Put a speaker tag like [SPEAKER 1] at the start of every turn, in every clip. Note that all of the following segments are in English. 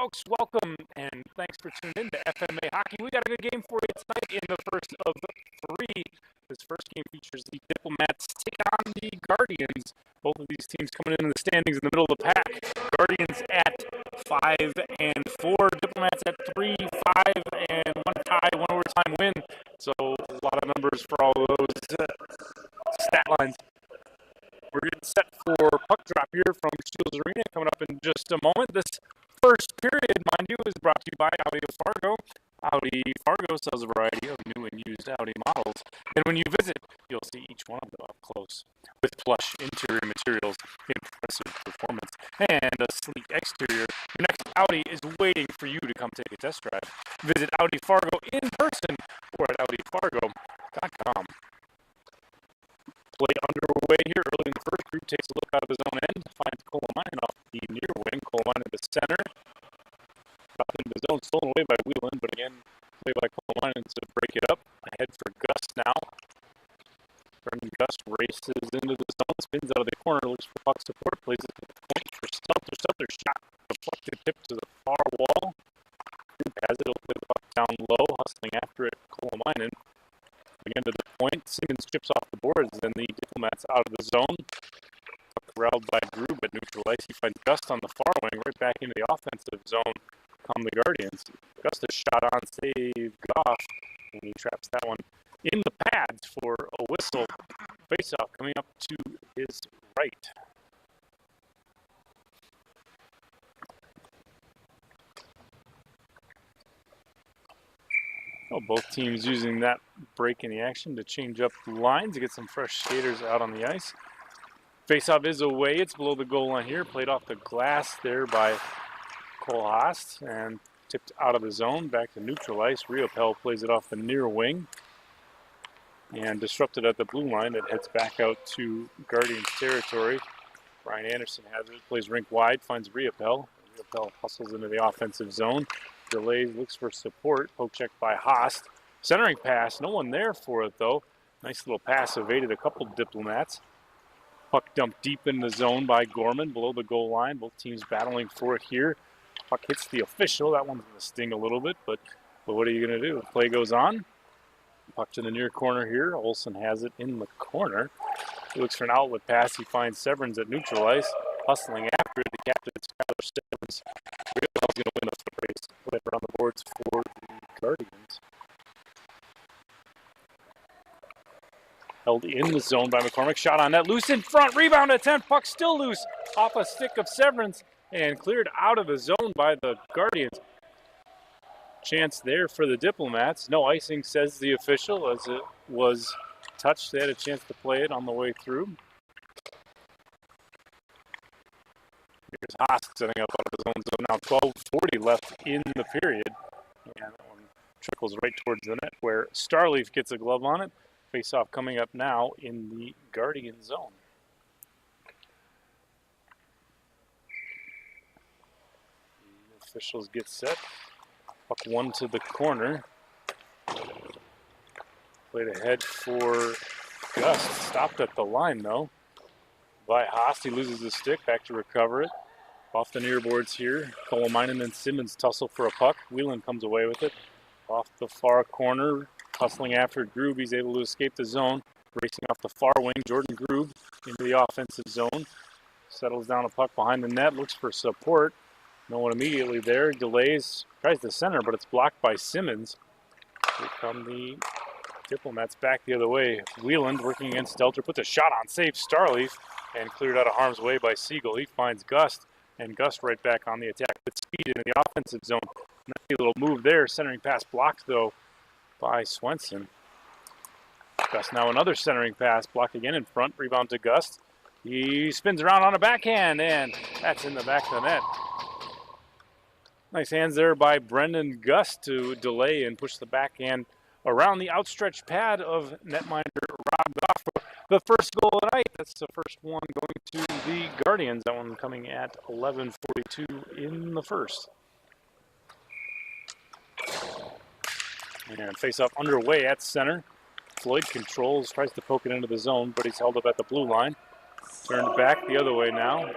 [SPEAKER 1] folks, welcome and thanks for tuning in to FMA Hockey. We got a good game for you tonight in the first of three. This first game features the Diplomats take on the Guardians. Both of these teams coming in the standings in the middle of the pack. Guardians at 5 and 4, Diplomats at 3, 5, and one tie, one overtime win. So a lot of numbers for all of those stat lines. We're getting set for puck drop here from Shields Arena coming up in just a moment. This first period, mind you, is brought to you by Audi Fargo. Audi Fargo sells a variety of new and used Audi models. And when you visit, you'll see each one of them up close. With plush interior materials, impressive performance, and a sleek exterior, your next Audi is waiting for you to come take a test drive. Visit Audi Fargo in person or at AudiFargo.com. Play underway here early in the first. Group takes a look out of his own end, finds Kolamainen off the near wing. Kolamainen to the center. Dropped into the zone, stolen away by Whelan, but again, play by Kolamainen to break it up. Ahead for Gust now. Brendan Gust races into the zone, spins out of the corner, looks for puck support, plays it to the point for Stelter. Stelter shot, deflected tip to the far wall. Group has it, he'll play the puck down low, hustling after it, Kolamainen. Again to the point, Simmons chips off the boards, and the Diplomats out of the zone. Corralled by Grube at neutral ice. He finds Gust on the far wing, right back into the offensive zone. Come the Guardians. Gust is shot on, save Goff, and he traps that one in the pads for a whistle. Face-off coming up to his right. Well, both teams using that break in the action to change up the lines to get some fresh skaters out on the ice. Face-off is away. It's below the goal line here. Played off the glass there by Cole Haast and tipped out of the zone. Back to neutral ice. Riopel plays it off the near wing and disrupted at the blue line. It heads back out to Guardians territory. Brian Anderson has it. Plays rink wide. Finds Riopel. Riopel hustles into the offensive zone. Delays, looks for support. Poke check by Haast. Centering pass. No one there for it, though. Nice little pass. Evaded a couple Diplomats. Puck dumped deep in the zone by Gorman below the goal line. Both teams battling for it here. Puck hits the official. That one's going to sting a little bit, but what are you going to do? Play goes on. Puck to the near corner here. Olsen has it in the corner. He looks for an outlet pass. He finds Severns at neutral ice. Hustling after it. The captain, Skylar Severns, Riopel's going to win the foot race. Whatever on the boards for the Guardians. Held in the zone by McCormick. Shot on net. Loose in front. Rebound attempt. Puck still loose. Off a stick of Severns and cleared out of the zone by the Guardians. Chance there for the Diplomats. No icing, says the official, as it was touched. They had a chance to play it on the way through. Here's Haast setting up out of the zone. So now 12:40 left in the period. And that one trickles right towards the net where Starleaf gets a glove on it. Face-off coming up now in the Guardian zone. The officials get set. Puck one to the corner. Played ahead for Gust. Stopped at the line, though, by Haast. He loses the stick. Back to recover it. Off the near boards here. Kolamainen and Simmons tussle for a puck. Whelan comes away with it. Off the far corner. Hustling after Grube, he's able to escape the zone. Racing off the far wing, Jordan Grube into the offensive zone. Settles down a puck behind the net, looks for support. No one immediately there. Delays, tries the center, but it's blocked by Simmons. Here come the Diplomats back the other way. Whelan working against Stelter, puts a shot on, saves Starleaf, and cleared out of harm's way by Siegel. He finds Gust, and Gust right back on the attack with speed into the offensive zone. Nice little move there. Centering pass blocked, though, by Swenson. Gust now another centering pass, blocked again in front, rebound to Gust. He spins around on a backhand, and that's in the back of the net. Nice hands there by Brendan Gust to delay and push the backhand around the outstretched pad of netminder Rob Goff. The first goal of the night, that's the first one going to the Guardians. That one coming at 11:42 in the first. And face-off underway at center. Floyd controls, tries to poke it into the zone, but he's held up at the blue line. Turned back the other way now.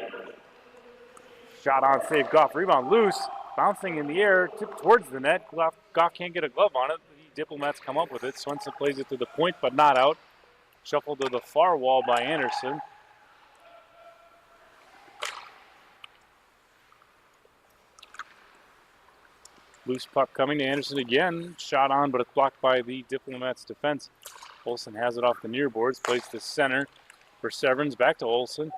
[SPEAKER 1] Shot on, save Goff. Rebound loose. bouncing in the air, tipped towards the net. Goff can't get a glove on it. The Diplomats come up with it. Swenson plays it to the point, but not out. Shuffled to the far wall by Anderson. Loose puck coming to Anderson again. Shot on, but it's blocked by the Diplomats' defense. Olsen has it off the near boards. Plays to center for Severns. Back to Olsen.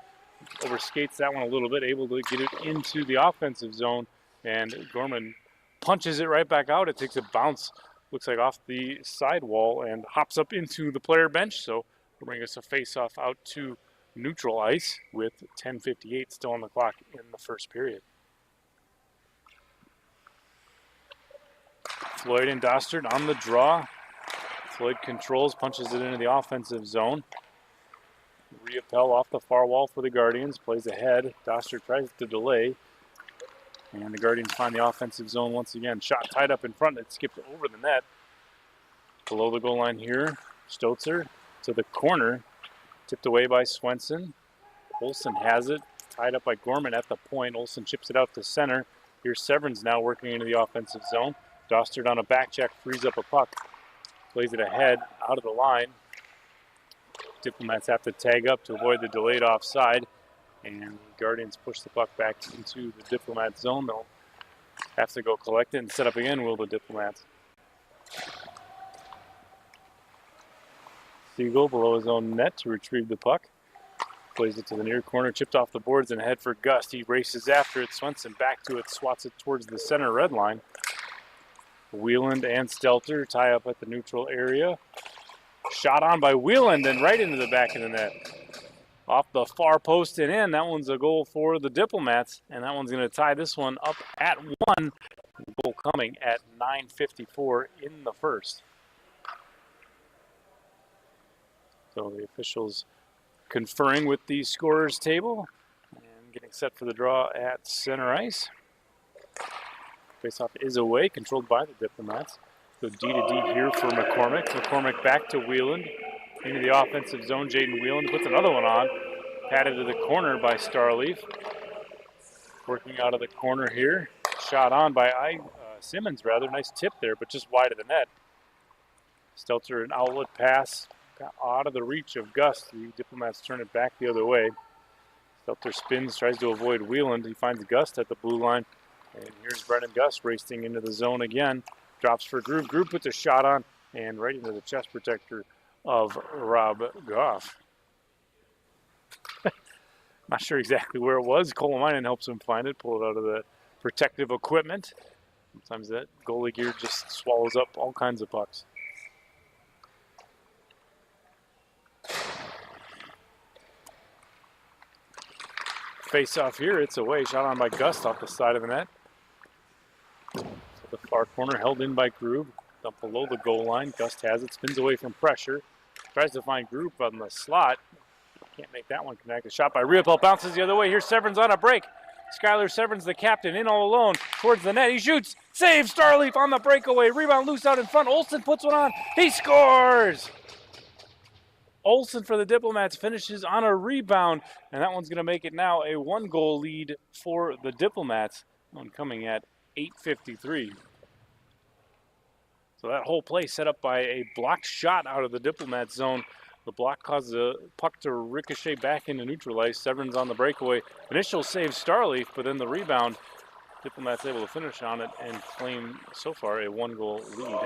[SPEAKER 1] Overskates that one a little bit. Able to get it into the offensive zone. And Gorman punches it right back out. It takes a bounce, looks like off the sidewall, and hops up into the player bench. So we'll bring us a face-off out to neutral ice with 10:58 still on the clock in the first period. Floyd and Dostert on the draw. Floyd controls, punches it into the offensive zone. Riopel off the far wall for the Guardians, plays ahead. Dostert tries to delay. And the Guardians find the offensive zone once again. Shot tied up in front, it skipped over the net. Below the goal line here, Stotzer to the corner. Tipped away by Swenson. Olsen has it, tied up by Gorman at the point. Olsen chips it out to center. Here's Severns now working into the offensive zone. Dostert on a back check, frees up a puck. Plays it ahead, out of the line. Diplomats have to tag up to avoid the delayed offside. And the Guardians push the puck back into the Diplomat zone. They'll have to go collect it and set up again, will the Diplomats. Siegel below his own net to retrieve the puck. Plays it to the near corner, chipped off the boards and ahead for Gust. He races after it. Swenson back to it, swats it towards the center red line. Wieland and Stelter tie up at the neutral area. Shot on by Wieland and right into the back of the net. Off the far post and in. That one's a goal for the Diplomats, and that one's going to tie this one up at 1. Goal coming at 9:54 in the first. So the officials conferring with the scorers table and getting set for the draw at center ice. Faceoff is away, controlled by the Diplomats. So D to D here for McCormick. McCormick back to Wieland. Into the offensive zone, Jaden Wieland puts another one on. Patted to the corner by Starleaf. Working out of the corner here. Shot on by Simmons, rather. Nice tip there, but just wide of the net. Stelter, an outlet pass. Got out of the reach of Gus. The Diplomats turn it back the other way. Stelter spins, tries to avoid Wieland. He finds Gust at the blue line. And here's Brennan Gust racing into the zone again. Drops for Groove. Groove puts a shot on and right into the chest protector of Rob Goff. Not sure exactly where it was. Kolominen helps him find it, pull it out of the protective equipment. Sometimes that goalie gear just swallows up all kinds of pucks. Face off here, it's away. Shot on by Gust off the side of the net. The far corner held in by Groove. Dump below the goal line. Gust has it, spins away from pressure. Tries to find Groove on the slot. Can't make that one connect. A shot by Riopel bounces the other way. Here's Severns on a break. Skylar Severns, the captain, in all alone towards the net. He shoots. Save. Starleaf on the breakaway. Rebound loose out in front. Olsen puts one on. He scores. Olsen for the Diplomats finishes on a rebound, and that one's going to make it now a 1-goal lead for the Diplomats. One coming at 8:53. So that whole play set up by a blocked shot out of the Diplomat zone. The block causes the puck to ricochet back into neutral ice. Severns on the breakaway. Initial save Starleaf, but then the rebound. Diplomats able to finish on it and claim so far a 1-goal lead.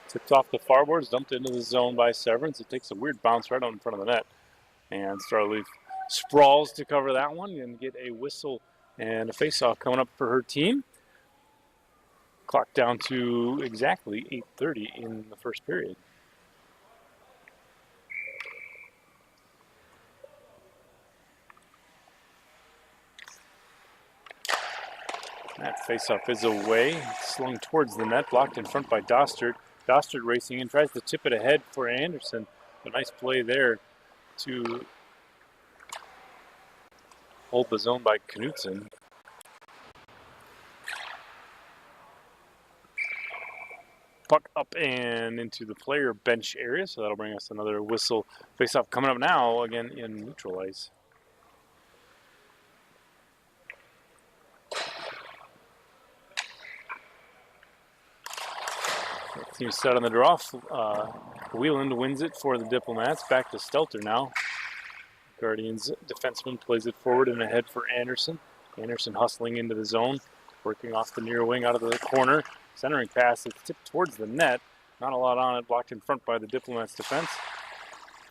[SPEAKER 1] Tipped off the far boards, dumped into the zone by Severns. It takes a weird bounce right on in front of the net. And Starleaf sprawls to cover that one and get a whistle and a face-off coming up for her team. Clock down to exactly 8:30 in the first period. That face-off is away, slung towards the net, blocked in front by Dostert. Dostert racing in, tries to tip it ahead for Anderson. A nice play there to hold the zone by Knutson. puck up and into the player bench area, so that'll bring us another whistle face-off coming up now, again in neutral ice. Team set on the draw. Wheeland wins it for the Diplomats. Back to Stelter now. Guardians defenseman plays it forward and ahead for Anderson. Anderson hustling into the zone, working off the near wing out of the corner. Centering pass is tipped towards the net. Not a lot on it, blocked in front by the Diplomats defense.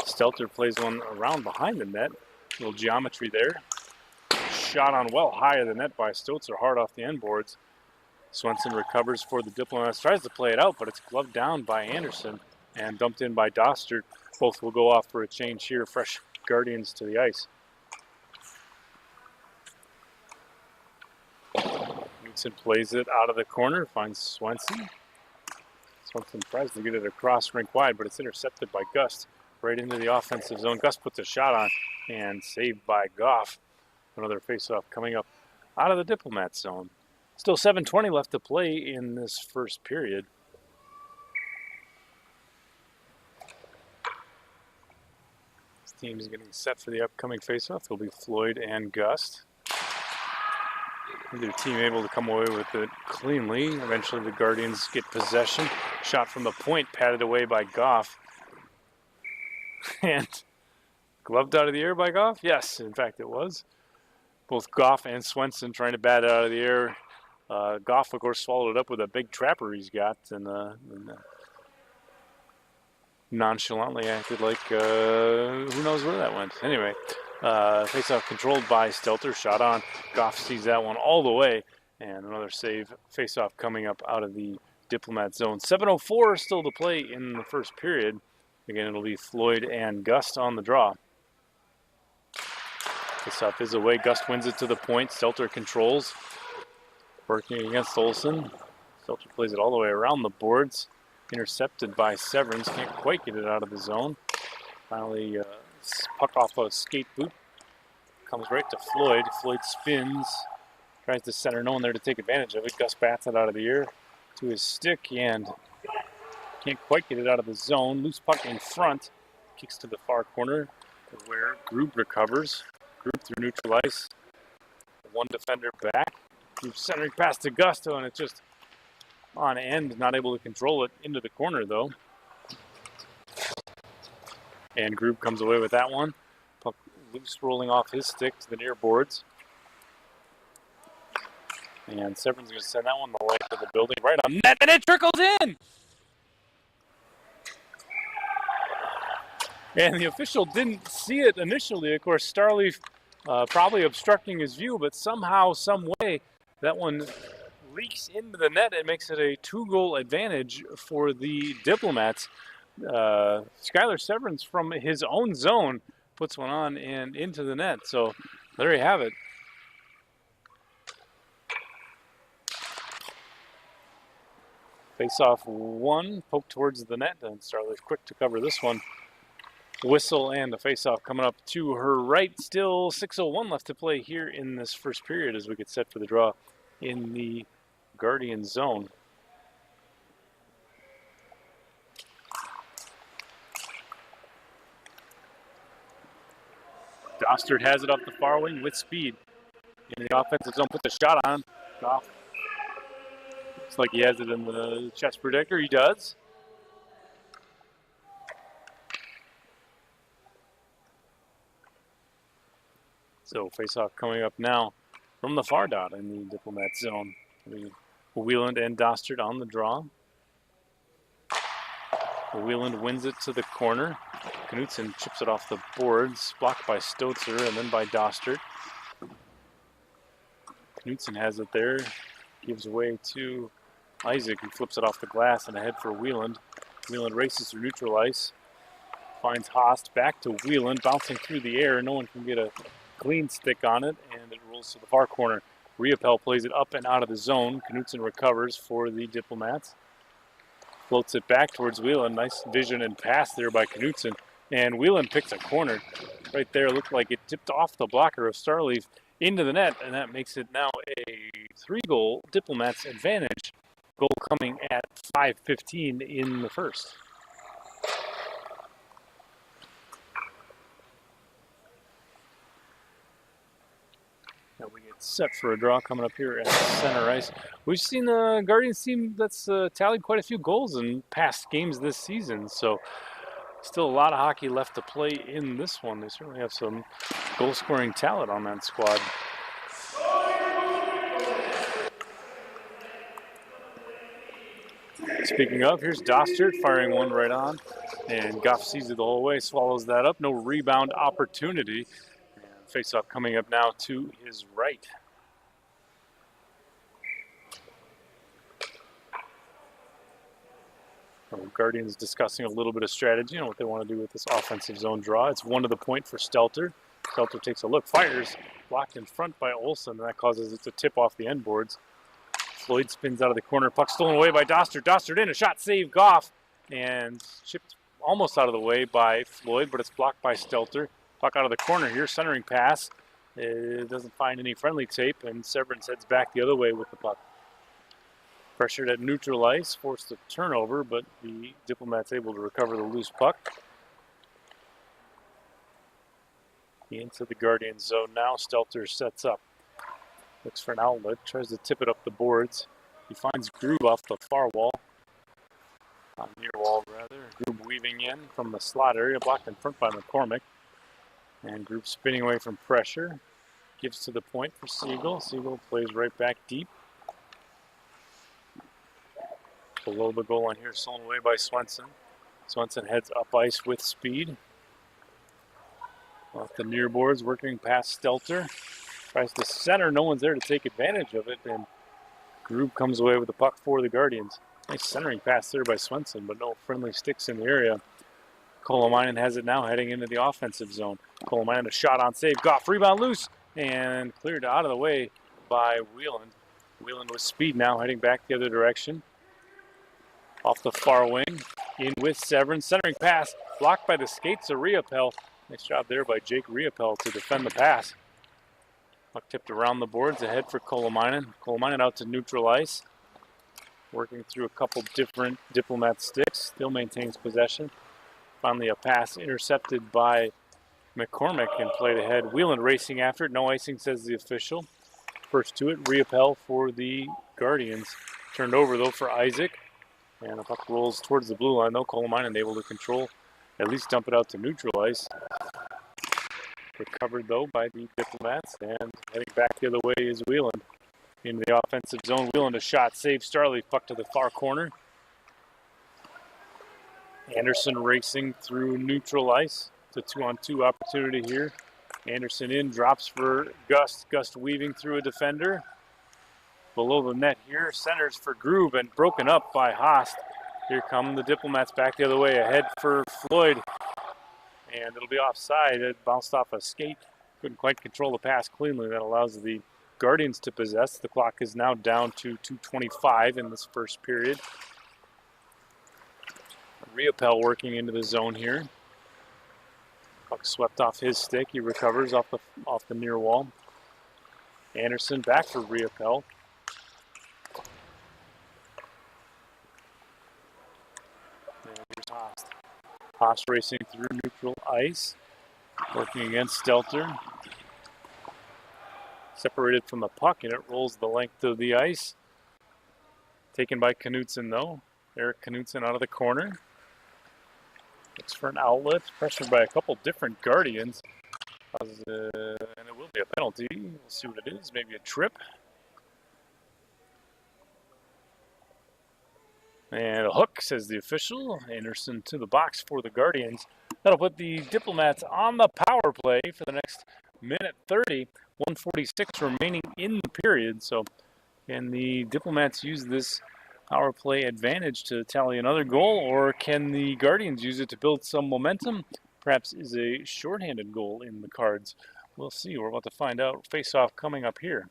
[SPEAKER 1] Stelter plays one around behind the net. A little geometry there. Shot on well high of the net by Stotzer, hard off the end boards. Swenson recovers for the Diplomats, tries to play it out, but it's gloved down by Anderson and dumped in by Dostert. Both will go off for a change here. Fresh Guardians to the ice. Knudsen plays it out of the corner, finds Swenson. Swenson tries to get it across rink wide, but it's intercepted by Gust right into the offensive zone. Gust puts a shot on and saved by Goff. Another faceoff coming up out of the Diplomat zone. Still 7:20 left to play in this first period. This team is getting set for the upcoming faceoff. It'll be Floyd and Gust. Neither team able to come away with it cleanly. Eventually the Guardians get possession. Shot from the point, patted away by Goff. And gloved out of the air by Goff? Yes, in fact it was. Both Goff and Swenson trying to bat it out of the air. Goff, of course, swallowed it up with a big trapper he's got and nonchalantly acted like who knows where that went. Anyway, face-off controlled by Stelter. Shot on. Goff sees that one all the way. And another save face-off coming up out of the Diplomat zone. 7:04 still to play in the first period. Again, it'll be Floyd and Gust on the draw. Face-off is away. Gust wins it to the point. Stelter controls. Working against Olsen. Stelter plays it all the way around the boards. Intercepted by Severance. Can't quite get it out of the zone. Finally, puck off a skate boot. Comes right to Floyd. Floyd spins. Tries to center. No one there to take advantage of it. Gus bats it out of the air to his stick and can't quite get it out of the zone. Loose puck in front. Kicks to the far corner where Grube recovers. Grube through neutral ice. One defender back. Grube centering pass to Gusto, and it's just on end. Not able to control it into the corner, though. And Grube comes away with that one. Puck loose rolling off his stick to the near boards. And Severin's going to send that one the length of the building right on net, and it trickles in! And the official didn't see it initially. Of course, Starleaf probably obstructing his view, but somehow, some way, that one leaks into the net and makes it a 2-goal advantage for the Diplomats. Skylar Severance from his own zone puts one on and into the net. So there you have it. Face-off one, poke towards the net, and Starleaf quick to cover this one. Whistle and the face-off coming up to her right. Still 6:01 left to play here in this first period as we get set for the draw in the Guardian zone. Dostert has it up the far wing with speed. In the offensive zone, put the shot on. Goff. Looks like he has it in the chest protector. He does. So face-off coming up now from the far dot in the Diplomat zone. Wheeland and Dostert on the draw. Wheeland wins it to the corner. Knudsen chips it off the boards, blocked by Stotzer and then by Dostert. Knudsen has it there, gives away to Isaac, who flips it off the glass and ahead for Wheeland. Wheeland races through neutral ice, finds Haast, back to Wheeland, bouncing through the air. No one can get a clean stick on it, and it rolls to the far corner. Riopel plays it up and out of the zone. Knudsen recovers for the Diplomats. Floats it back towards Wheeland. Nice vision and pass there by Knudsen. And Wheeland picks a corner right there. Looked like it tipped off the blocker of Starleaf into the net, and that makes it now a 3-goal Diplomats advantage Goal coming at 5:15 in the first. Now we get set for a draw coming up here at center ice. We've seen the Guardians team that's tallied quite a few goals in past games this season, so still a lot of hockey left to play in this one. They certainly have some goal-scoring talent on that squad. Speaking of, here's Dostert firing one right on, and Goff sees it the whole way, swallows that up. No rebound opportunity. And face-off coming up now to his right. Guardians discussing a little bit of strategy on what they want to do with this offensive zone draw. It's 1 to the point for Stelter. Stelter takes a look, fires, blocked in front by Olsen, and that causes it to tip off the end boards. Floyd spins out of the corner, puck stolen away by Dostert. Dostert in, a shot save, Goff, and chipped almost out of the way by Floyd, but it's blocked by Stelter. Puck out of the corner here, centering pass. It doesn't find any friendly tape, and Severance heads back the other way with the puck. Pressured at neutral ice, forced a turnover, but the Diplomats able to recover the loose puck. Into the Guardian zone now, Stelter sets up. Looks for an outlet, tries to tip it up the boards. He finds Grube off the far wall. Near wall, rather. Grube weaving in from the slot area, blocked in front by McCormick. And Grube spinning away from pressure. Gives to the point for Siegel. Siegel plays right back deep. Below the goal line here, stolen away by Swenson. Swenson heads up ice with speed. Off the near boards, working past Stelter. Tries to center, no one's there to take advantage of it, and Grube comes away with the puck for the Guardians. Nice centering pass there by Swenson, but no friendly sticks in the area. Kolomainen has it now heading into the offensive zone. Kolomainen a shot on save, Goff rebound loose, and cleared out of the way by Wheeland. Wheeland with speed now heading back the other direction. Off the far wing, in with Severance, centering pass, blocked by the skates of Riopel. Nice job there by Jake Riopel to defend the pass. Puck tipped around the boards, ahead for Kolomainen. Kolomainen out to neutral ice. Working through a couple different Diplomat sticks. Still maintains possession. Finally a pass intercepted by McCormick and played ahead. Wheeland racing after it. No icing, says the official. First to it, Riopel for the Guardians. Turned over though for Isaac. And the puck rolls towards the blue line though. Kolomainen able to control, at least dump it out to neutral ice. Recovered though by the Diplomats, and heading back the other way is Wheeland. Into the offensive zone, Wheeland a shot, save Starley, puck to the far corner. Anderson racing through neutral ice. It's a 2-on-2 opportunity here. Anderson in, drops for Gust. Gust weaving through a defender. Below the net here, centers for Grube and broken up by Haast. Here come the Diplomats back the other way, ahead for Floyd. And it'll be offside. It bounced off a skate. Couldn't quite control the pass cleanly. That allows the Guardians to possess. The clock is now down to 2:25 in this first period. Riopel working into the zone here. Puck swept off his stick. He recovers off the near wall. Anderson back for Riopel. And here's Haast. Haas racing through neutral ice, working against Stelter. Separated from the puck, and it rolls the length of the ice. Taken by Knutson, though. Eric Knutson out of the corner. Looks for an outlet, pressured by a couple different Guardians. And it will be a penalty. We'll see what it is, maybe a trip. And a hook, says the official. Anderson to the box for the Guardians. That'll put the Diplomats on the power play for the next minute 30. 1:46 remaining in the period. So can the Diplomats use this power play advantage to tally another goal, or can the Guardians use it to build some momentum? Perhaps is a shorthanded goal in the cards. We'll see. We're about to find out. Face-off coming up here.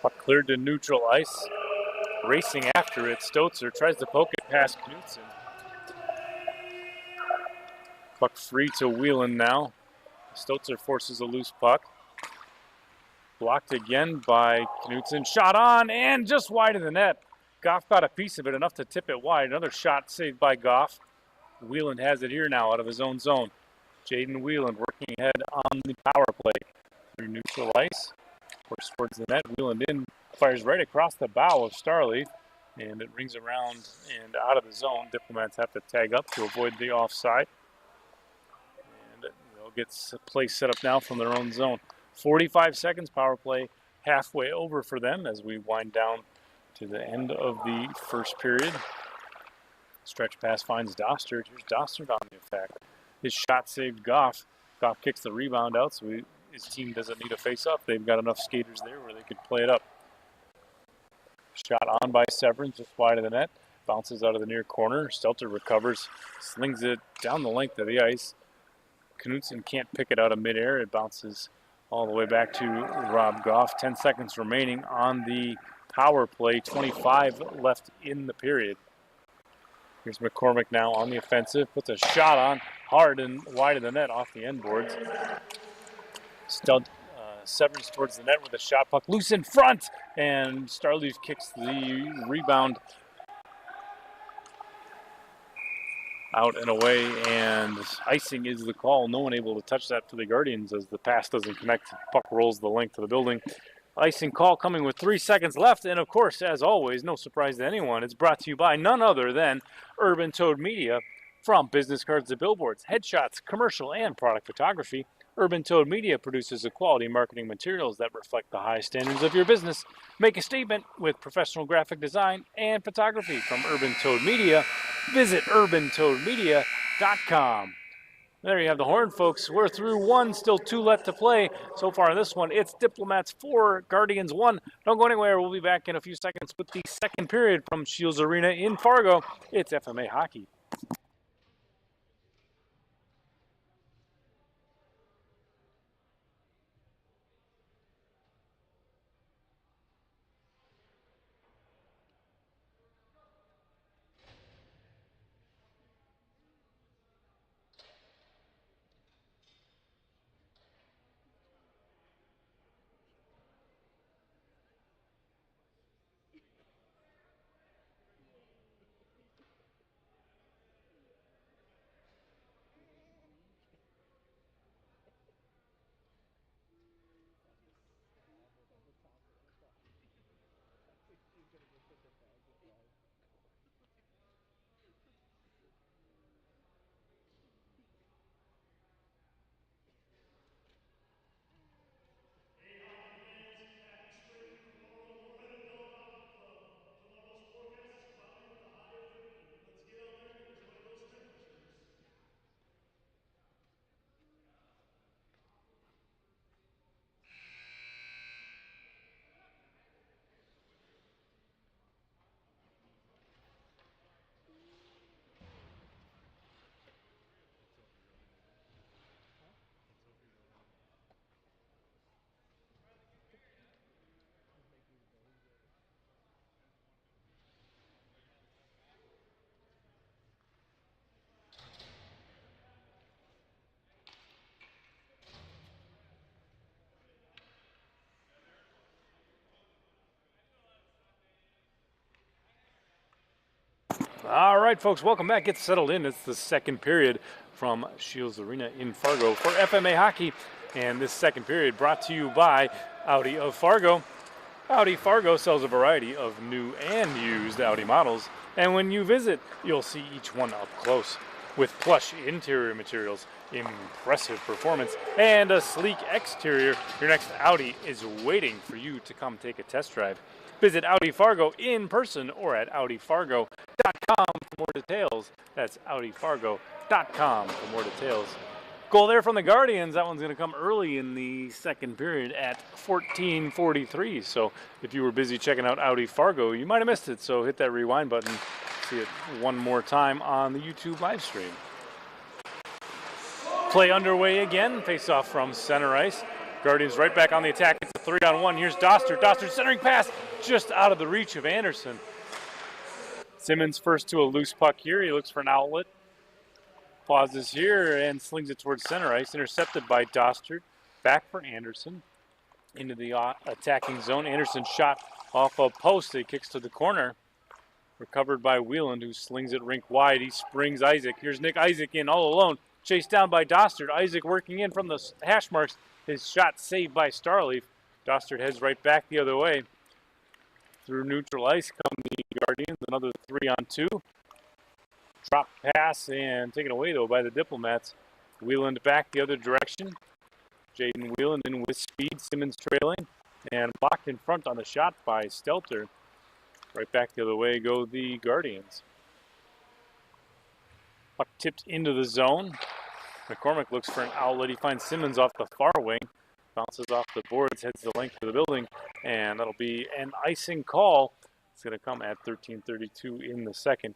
[SPEAKER 1] Puck cleared to neutral ice. Racing after it, Stotzer tries to poke it past Knutson. Puck free to Wheeland now. Stotzer forces a loose puck. Blocked again by Knutson. Shot on and just wide of the net. Goff got a piece of it, enough to tip it wide. Another shot saved by Goff. Wheeland has it here now out of his own zone. Jaden Wheeland working ahead on the power play. Through neutral ice. Works towards the net. Wheeland in. Fires right across the bow of Starleaf. And it rings around and out of the zone. Diplomats have to tag up to avoid the offside. And they'll get play set up now from their own zone. 45 seconds, power play halfway over for them as we wind down to the end of the first period. Stretch pass finds Dostert. Here's Dostert on the attack. His shot saved Goff. Goff kicks the rebound out, so his team doesn't need a face-up. They've got enough skaters there where they could play it up. Shot on by Severance, just wide of the net. Bounces out of the near corner. Stelter recovers, slings it down the length of the ice. Knutson can't pick it out of midair. It bounces all the way back to Rob Goff. 10 seconds remaining on the power play. 25 left in the period. Here's McCormick now on the offensive. Puts a shot on hard and wide of the net off the end boards. Severance towards the net with a shot puck. Loose in front. And Starleaf kicks the rebound out and away, and icing is the call. No one able to touch that for the Guardians as the pass doesn't connect. Puck rolls the length of the building. Icing call coming with 3 seconds left, and of course, as always, no surprise to anyone, it's brought to you by none other than Urban Toad Media. From business cards to billboards, headshots, commercial, and product photography, Urban Toad Media produces the quality marketing materials that reflect the high standards of your business. Make a statement with professional graphic design and photography from Urban Toad Media. Visit urbantoadmedia.com. There you have the horn, folks. We're through one, still 2 left to play. So far in this one, it's Diplomats 4, Guardians 1. Don't go anywhere. We'll be back in a few seconds with the second period from Shields Arena in Fargo. It's FMA Hockey. All right, folks, welcome back. Get settled in. It's the second period from Shields Arena in Fargo for FMA Hockey. And this second period brought to you by Audi of Fargo. Audi Fargo sells a variety of new and used Audi models. And when you visit, you'll see each one up close. With plush interior materials, impressive performance, and a sleek exterior, your next Audi is waiting for you to come take a test drive. Visit Audi Fargo in person or at AudiFargo.com for more details. That's AudiFargo.com for more details. Goal there from the Guardians. That one's going to come early in the second period at 14:43. So if you were busy checking out Audi Fargo, you might have missed it. So hit that rewind button. See it one more time on the YouTube live stream. Play underway again. Face off from center ice. Guardians right back on the attack. It's a 3-on-1. Here's Dostert. Dostert centering pass just out of the reach of Anderson. Simmons first to a loose puck here. He looks for an outlet. Pauses here and slings it towards center ice. Intercepted by Dostert. Back for Anderson. Into the attacking zone. Anderson shot off a post. It kicks to the corner. Recovered by Wieland, who slings it rink wide. He springs Isaac. Here's Nick Isaac in all alone. Chased down by Dostert. Isaac working in from the hash marks. His shot saved by Starleaf. Dostert heads right back the other way. Through neutral ice come the Guardians. Another 3-on-2. Drop pass and taken away, though, by the Diplomats. Wieland back the other direction. Jaden Wieland in with speed. Simmons trailing. And blocked in front on the shot by Stelter. Right back the other way go the Guardians. Puck tipped into the zone. McCormick looks for an outlet. He finds Simmons off the far wing. Bounces off the boards, heads the length of the building. And that'll be an icing call. It's going to come at 13:32 in the second.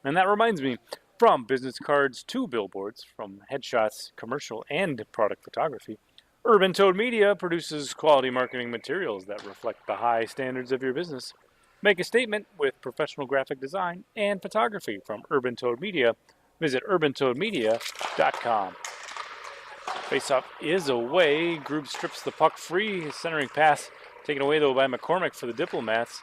[SPEAKER 1] And that reminds me, from business cards to billboards, from headshots, commercial, and product photography, Urban Toad Media produces quality marketing materials that reflect the high standards of your business. Make a statement with professional graphic design and photography from Urban Toad Media. Visit urbantoadmedia.com. Faceoff is away. Grube strips the puck free. Centering pass taken away, though, by McCormick for the Diplomats.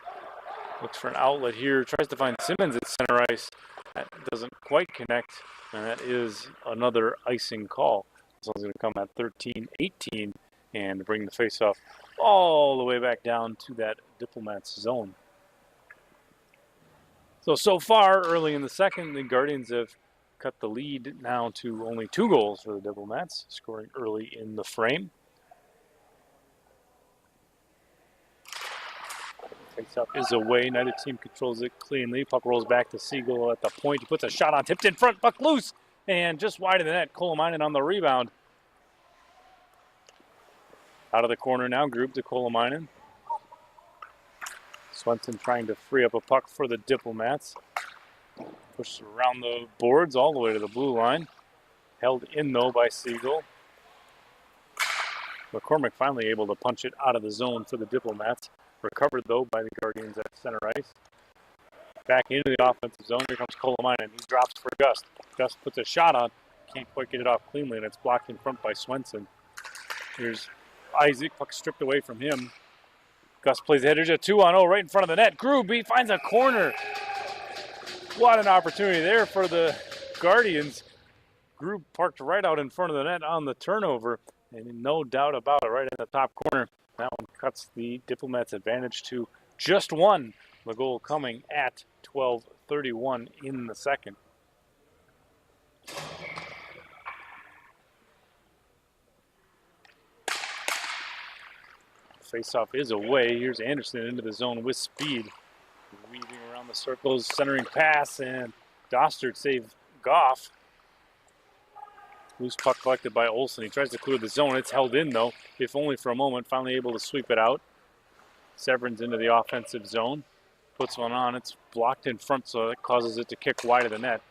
[SPEAKER 1] Looks for an outlet here. Tries to find Simmons at center ice. That doesn't quite connect, and that is another icing call. This one's going to come at 13:18 and bring the faceoff all the way back down to that Diplomats zone. So far, early in the second, the Guardians have cut the lead now to only 2 goals for the Diplomats, scoring early in the frame. Faceoff is away. Neither team controls it cleanly. Puck rolls back to Siegel at the point. He puts a shot on, tipped in front, puck loose, and just wide of the net. Kolamainen on the rebound. Out of the corner now, Grube to Kolamainen. Swenson trying to free up a puck for the Diplomats. Pushed around the boards all the way to the blue line. Held in, though, by Siegel. McCormick finally able to punch it out of the zone for the Diplomats. Recovered, though, by the Guardians at center ice. Back into the offensive zone. Here comes Kolamainen. He drops for Gust. Gust puts a shot on. Can't quite get it off cleanly, and it's blocked in front by Swenson. Here's Isaac. Puck stripped away from him. Gus plays ahead. There's a 2-on-0 right in front of the net. Grube finds a corner. What an opportunity there for the Guardians. Grube parked right out in front of the net on the turnover. And no doubt about it, right in the top corner. That one cuts the Diplomats' advantage to just 1. The goal coming at 12:31 in the second. Faceoff is away. Here's Anderson into the zone with speed. Weaving around the circles, centering pass, and Dostert save Goff. Loose puck collected by Olsen. He tries to clear the zone. It's held in, though, if only for a moment. Finally able to sweep it out. Severin's into the offensive zone. Puts one on. It's blocked in front, so that causes it to kick wide of the net.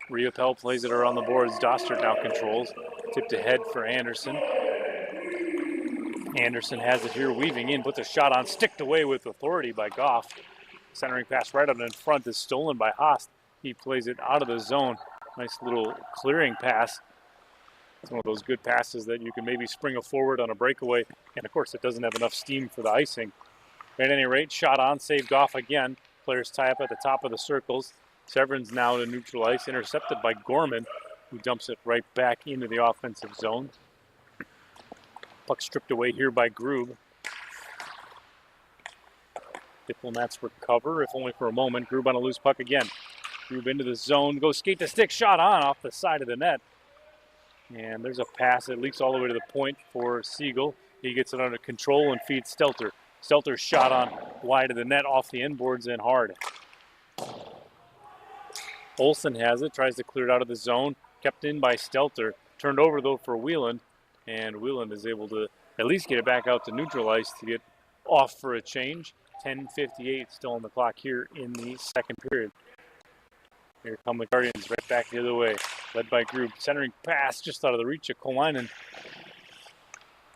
[SPEAKER 1] Riopel plays it around the boards. Dostert now controls. Tipped ahead for Anderson. Anderson has it here, weaving in, puts a shot on, sticked away with authority by Goff. Centering pass right up in front is stolen by Haast. He plays it out of the zone. Nice little clearing pass. It's one of those good passes that you can maybe spring a forward on a breakaway, and of course it doesn't have enough steam for the icing. At any rate, shot on, saved Goff again. Players tie up at the top of the circles. Severin's now to neutral ice, intercepted by Gorman, who dumps it right back into the offensive zone. Puck stripped away here by Grube. Diplomats recover, if only for a moment. Grube on a loose puck again. Grube into the zone, goes skate to stick, shot on off the side of the net. And there's a pass that leaks all the way to the point for Siegel. He gets it under control and feeds Stelter. Stelter's shot on wide of the net, off the inboards and hard. Olsen has it, tries to clear it out of the zone. Kept in by Stelter. Turned over, though, for Wieland. And Wieland is able to at least get it back out to neutral ice to get off for a change. 10:58 still on the clock here in the second period. Here come the Guardians right back the other way, led by Grube. Centering pass just out of the reach of Kolmainen.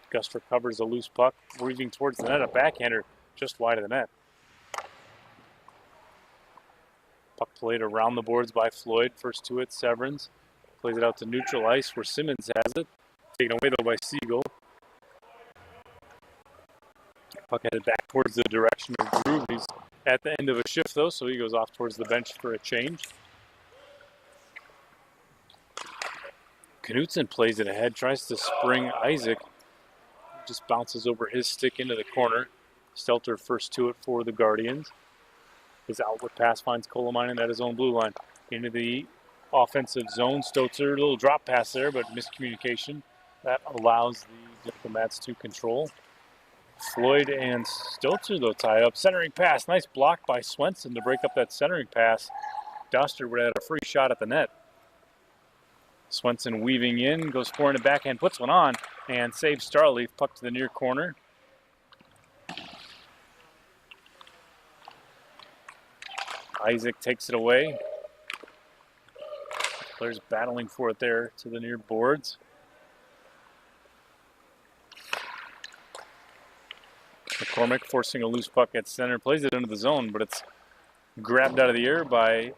[SPEAKER 1] Gust recovers a loose puck, weaving towards the net. A backhander just wide of the net. Puck played around the boards by Floyd. First to it, Severance. Plays it out to neutral ice where Simmons has it. Taken away though by Siegel. Puck headed back towards the direction of Groove. He's at the end of a shift though, so he goes off towards the bench for a change. Knutson plays it ahead, tries to spring Isaac. Just bounces over his stick into the corner. Stelter first to it for the Guardians. His outlet pass finds Kolamainen at his own blue line. Into the offensive zone. Stotzer, a little drop pass there, but miscommunication. That allows the Diplomats to control. Floyd and Stotzer, though, tie up. Centering pass. Nice block by Swenson to break up that centering pass. Doster would have had a free shot at the net. Swenson weaving in, goes forward and backhand, puts one on, and saves Starleaf. Puck to the near corner. Isaac takes it away. Players battling for it there to the near boards. McCormick forcing a loose puck at center, plays it into the zone, but it's grabbed out of the air by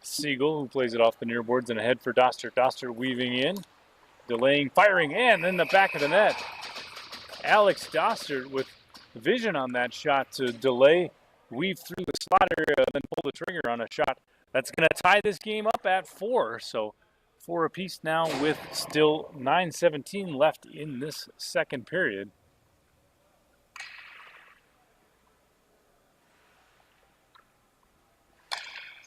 [SPEAKER 1] Siegel, who plays it off the near boards and ahead for Doster. Doster weaving in, delaying, firing, and in the back of the net. Alex Doster with vision on that shot to delay, weave through the slot area, then pull the trigger on a shot that's going to tie this game up at 4. So 4 apiece now with still 9:17 left in this second period.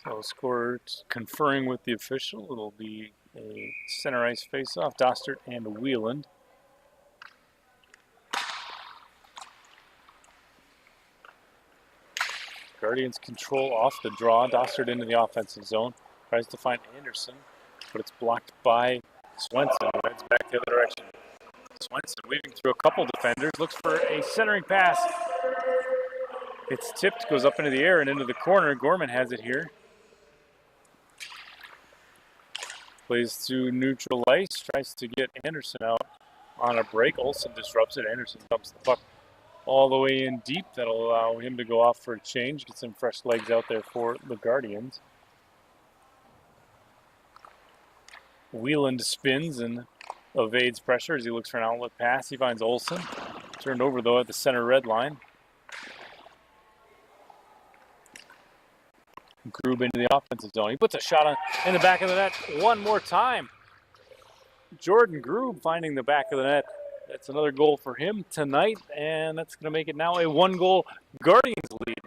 [SPEAKER 1] So scorer conferring with the official. It'll be a center ice faceoff. Dostert and Wieland. Guardians control off the draw. Dostert into the offensive zone. Tries to find Anderson, but it's blocked by Swenson, who heads back the other direction. Swenson weaving through a couple defenders. Looks for a centering pass. It's tipped, goes up into the air and into the corner. Gorman has it here. Plays to neutral ice, tries to get Anderson out on a break. Olsen disrupts it. Anderson dumps the puck all the way in deep. That'll allow him to go off for a change, get some fresh legs out there for the Guardians. Wieland spins and evades pressure as he looks for an outlet pass. He finds Olsen. Turned over, though, at the center red line. Grube into the offensive zone. He puts a shot on in the back of the net one more time. Jordan Grube finding the back of the net. That's another goal for him tonight, and that's going to make it now a 1-goal Guardians lead.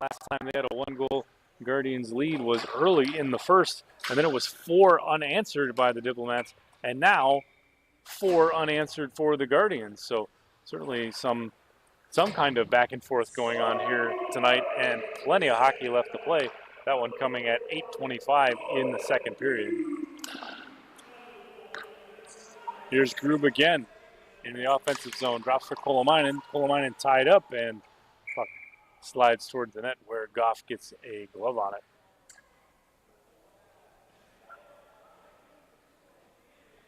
[SPEAKER 1] Last time they had a 1-goal Guardians lead was early in the first, and then it was 4 unanswered by the Diplomats, and now 4 unanswered for the Guardians. So certainly some kind of back and forth going on here tonight, and plenty of hockey left to play. That one coming at 8:25 in the second period. Here's Grube again in the offensive zone. Drops for Kolamainen. Kolamainen tied up and puck slides towards the net where Goff gets a glove on it.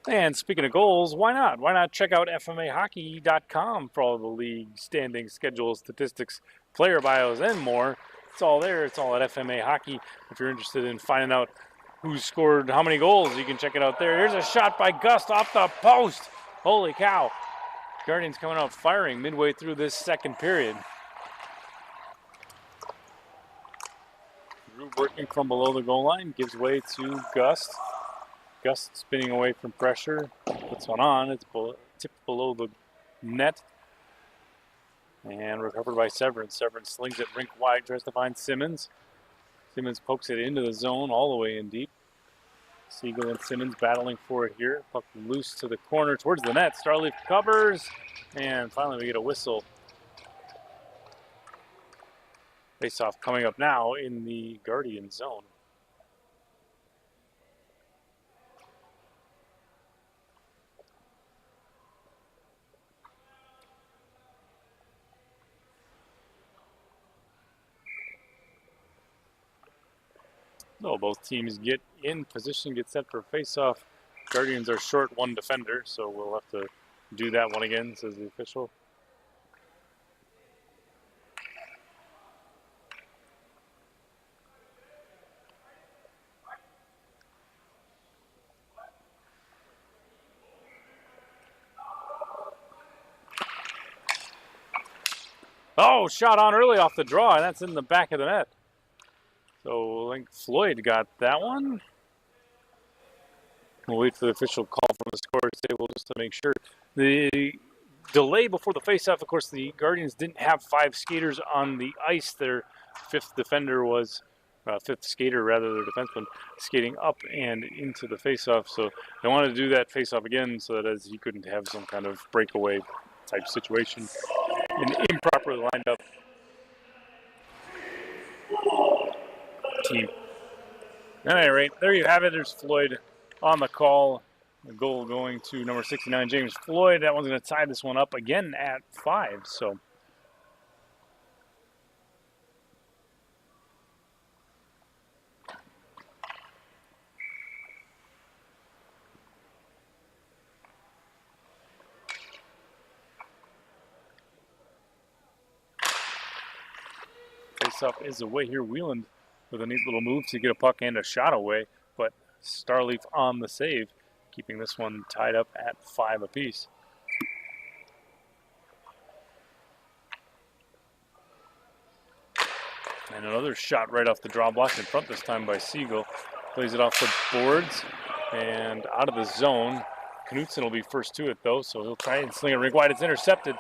[SPEAKER 1] And speaking of goals, why not? Why not check out FMAhockey.com for all the league standings, schedules, statistics, player bios, and more. It's all there. It's all at FMA Hockey. If you're interested in finding out who scored how many goals, you can check it out there. Here's a shot by Gust off the post. Holy cow. Guardians coming out firing midway through this second period. Drew working from below the goal line, gives way to Gust. Gust spinning away from pressure. Puts one on. It's tipped below the net. And recovered by Severance. Severance slings it rink wide, tries to find Simmons. Simmons pokes it into the zone all the way in deep. Siegel and Simmons battling for it here. Puck loose to the corner towards the net. Starleaf covers. And finally we get a whistle. Face-off coming up now in the Guardian zone. No, both teams get in position, get set for face-off. Guardians are short 1 defender, so we'll have to do that one again, says the official. Oh, shot on early off the draw, and that's in the back of the net. So I think Floyd got that one. We'll wait for the official call from the scorers table just to make sure. The delay before the faceoff, of course, the Guardians didn't have 5 skaters on the ice. Their fifth defender was, fifth skater rather, their defenseman, skating up and into the faceoff. So they wanted to do that faceoff again so that as he couldn't have some kind of breakaway type situation and improperly lined up team. At any rate, there you have it. There's Floyd on the call. The goal going to number 69, James Floyd. That one's going to tie this one up again at 5. So face-off is away here. Wheeland with a neat little move to get a puck and a shot away, but Starleaf on the save, keeping this one tied up at 5 apiece. And another shot right off the draw, blocked in front this time by Siegel. Plays it off the boards and out of the zone. Knutson will be first to it though, so he'll try and sling it rink wide. It's intercepted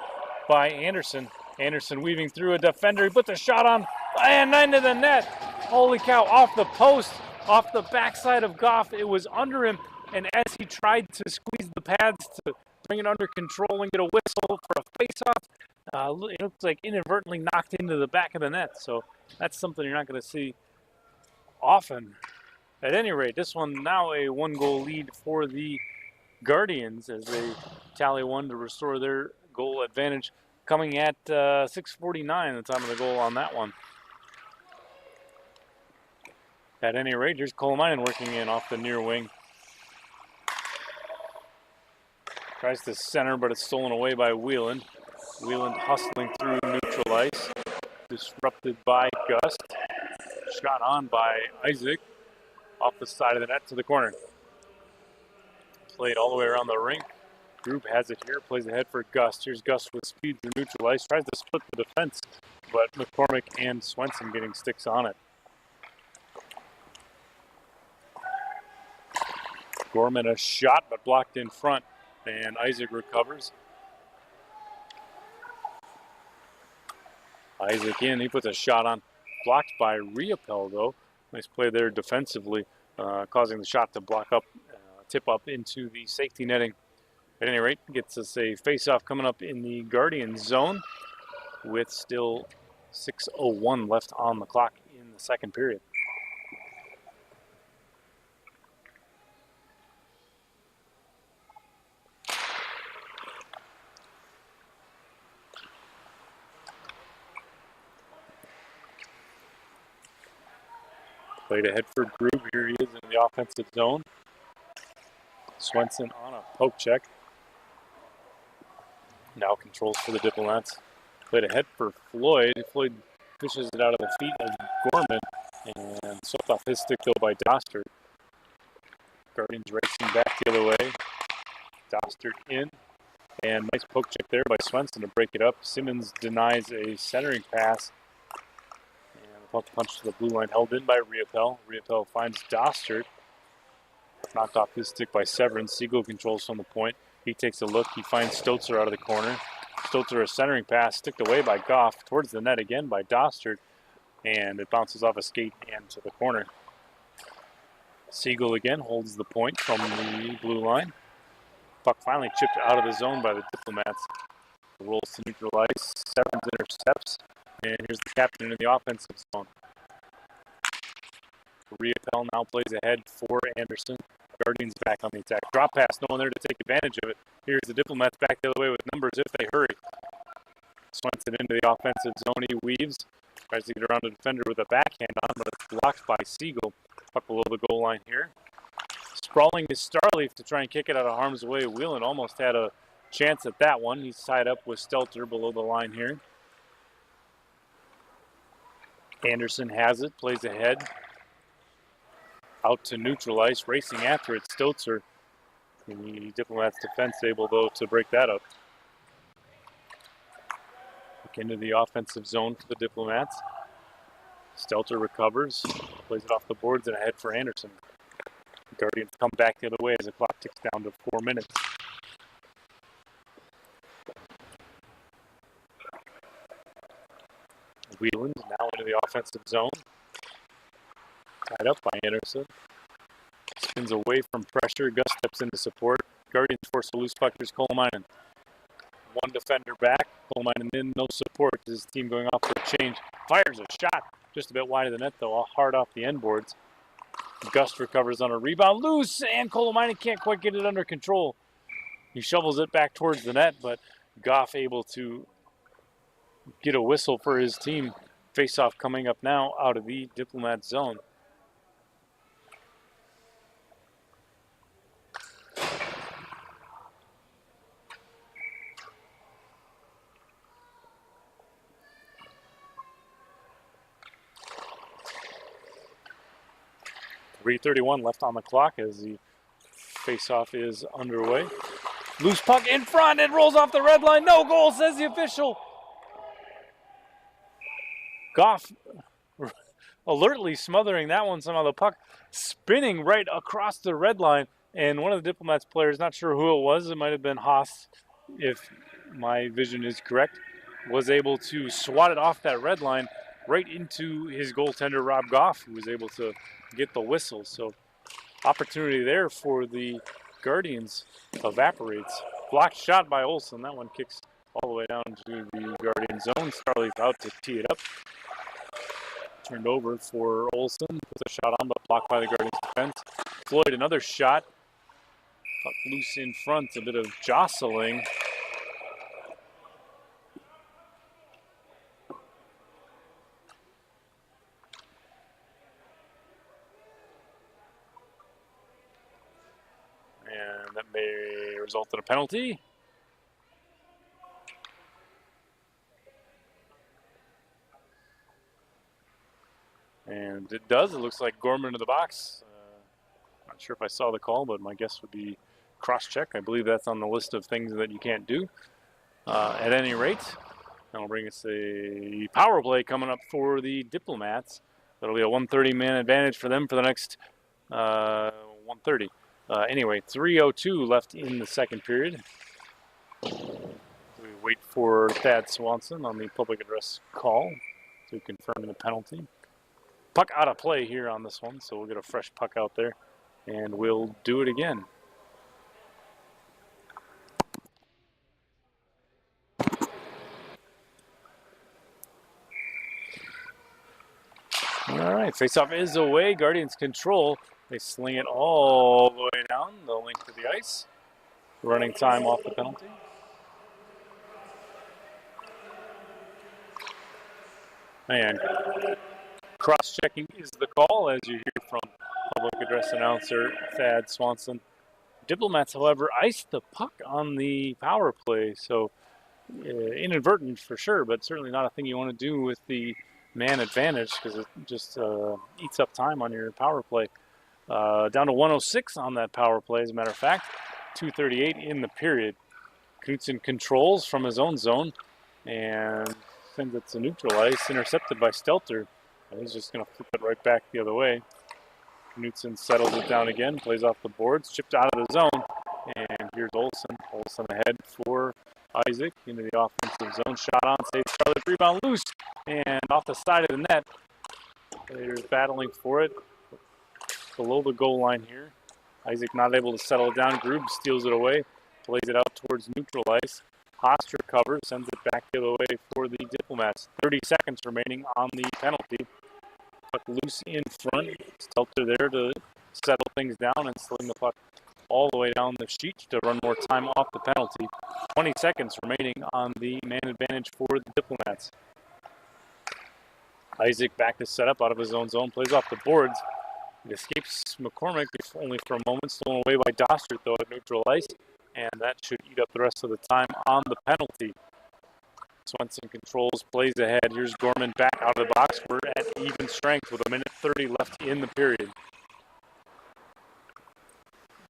[SPEAKER 1] by Anderson. Anderson weaving through a defender. He puts a shot on and into the net. Holy cow, off the post, off the backside of Goff. It was under him, and as he tried to squeeze the pads to bring it under control and get a whistle for a face-off, it looks like inadvertently knocked into the back of the net. So that's something you're not going to see often. At any rate, this one now a 1-goal lead for the Guardians as they tally one to restore their goal advantage, coming at 6:49 the time of the goal on that one. At any rate, here's Kolmainen working in off the near wing. Tries to center, but it's stolen away by Wheeland. Wheeland hustling through neutral ice. Disrupted by Gust. Shot on by Isaac. Off the side of the net to the corner. Played all the way around the rink. Group has it here. Plays ahead for Gust. Here's Gust with speed through neutral ice. Tries to split the defense, but McCormick and Swenson getting sticks on it. Gorman a shot, but blocked in front, and Isaac recovers. Isaac in, he puts a shot on. Blocked by Riopel, though. Nice play there defensively, causing the shot to block up, tip up into the safety netting. At any rate, gets us a face-off coming up in the Guardian zone with still 6:01 left on the clock in the second period. Played ahead for Grube. Here he is in the offensive zone. Swenson on a poke check. Now controls for the Diplomats. Played ahead for Floyd. Floyd pushes it out of the feet of Gorman and swept off his stick though by Dostert. Guardians racing back the other way. Dostert in. And nice poke check there by Swenson to break it up. Simmons denies a centering pass. Puck punch to the blue line held in by Riopel. Riopel finds Dostert. Knocked off his stick by Severance. Siegel controls from the point. He takes a look. He finds Stotzer out of the corner. Stotzer a centering pass, sticked away by Goff. Towards the net again by Dostert. And it bounces off a skate and to the corner. Siegel again holds the point from the blue line. Puck finally chipped out of the zone by the Diplomats. Rolls to neutral ice. Severance intercepts. And here's the captain in the offensive zone. Riopel now plays ahead for Anderson. Guardians back on the attack. Drop pass, no one there to take advantage of it. Here's the Diplomats back the other way with numbers if they hurry. Swenson into the offensive zone. He weaves. Tries to get around the defender with a backhand on, but it's blocked by Siegel. Puck below the goal line here. Sprawling is Starleaf to try and kick it out of harm's way. Wheelan almost had a chance at that one. He's tied up with Stelter below the line here. Anderson has it, plays ahead. Out to neutral ice, racing after it, Stotzer. The Diplomats defense able, though, to break that up. Puck into the offensive zone for the Diplomats. Stelter recovers, plays it off the boards and ahead for Anderson. Guardians come back the other way as the clock ticks down to 4 minutes. Wheeland now into the offensive zone. Tied up by Anderson. Spins away from pressure. Gus steps into support. Guardians force a loose puck. Here's Kolmainen. One defender back. Kolmainen in, no support. His team going off for a change. Fires a shot just a bit wide of the net, though, hard off the end boards. Gus recovers on a rebound. Loose, and Kolmainen can't quite get it under control. He shovels it back towards the net, but Goff able to get a whistle for his team. Face-off coming up now out of the Diplomat zone. .3:31 left on the clock as the face-off is underway. Loose puck in front. It rolls off the red line. No goal, says the official. Goff alertly smothering that one. Somehow the puck spinning right across the red line. And one of the Diplomats players, not sure who it was, it might have been Haas, if my vision is correct, was able to swat it off that red line right into his goaltender, Rob Goff, who was able to get the whistle. So opportunity there for the Guardians evaporates. Blocked shot by Olsen. That one kicks all the way down to the Guardian zone. Starley's out to tee it up. Turned over for Olsen. Puts a shot on, but blocked by the Guardians defense. Floyd, another shot. Puck loose in front. A bit of jostling. And that may result in a penalty. And it does. It looks like Gorman to the box. Not sure if I saw the call, but my guess would be cross-check. I believe that's on the list of things that you can't do. At any rate, that'll bring us a power play coming up for the Diplomats. That'll be a 130-man advantage for them for the next 130. Anyway, 3:02 left in the second period. We wait for Thad Swanson on the public address call to confirm the penalty. Puck out of play here on this one, so we'll get a fresh puck out there, and we'll do it again. All right, face-off is away. Guardians control. They sling it all the way down the length of the ice. Running time off the penalty. And cross-checking is the call, as you hear from public address announcer Thad Swanson. Diplomats, however, iced the puck on the power play, so inadvertent for sure, but certainly not a thing you want to do with the man advantage because it just eats up time on your power play. Down to 106 on that power play, as a matter of fact. 2:38 in the period. Knutson controls from his own zone and sends it to neutral ice, intercepted by Stelter. And he's just going to flip it right back the other way. Knutson settles it down again, plays off the boards, chipped out of the zone. And here's Olsen. Olsen ahead for Isaac into the offensive zone. Shot on, saves Charlotte, rebound loose. And off the side of the net. They're battling for it below the goal line here. Isaac not able to settle it down. Grube steals it away, plays it out towards neutral ice. Haas recovers, sends it back the other way for the Diplomats. 30 seconds remaining on the penalty. Puck loose in front. Stelter there to settle things down and sling the puck all the way down the sheet to run more time off the penalty. 20 seconds remaining on the man advantage for the Diplomats. Isaac back to set up out of his own zone, plays off the boards. It escapes McCormick only for a moment, stolen away by Dostert though at neutral ice, and that should eat up the rest of the time on the penalty. Swenson controls, plays ahead. Here's Gorman back out of the box. We're at even strength with 1:30 left in the period.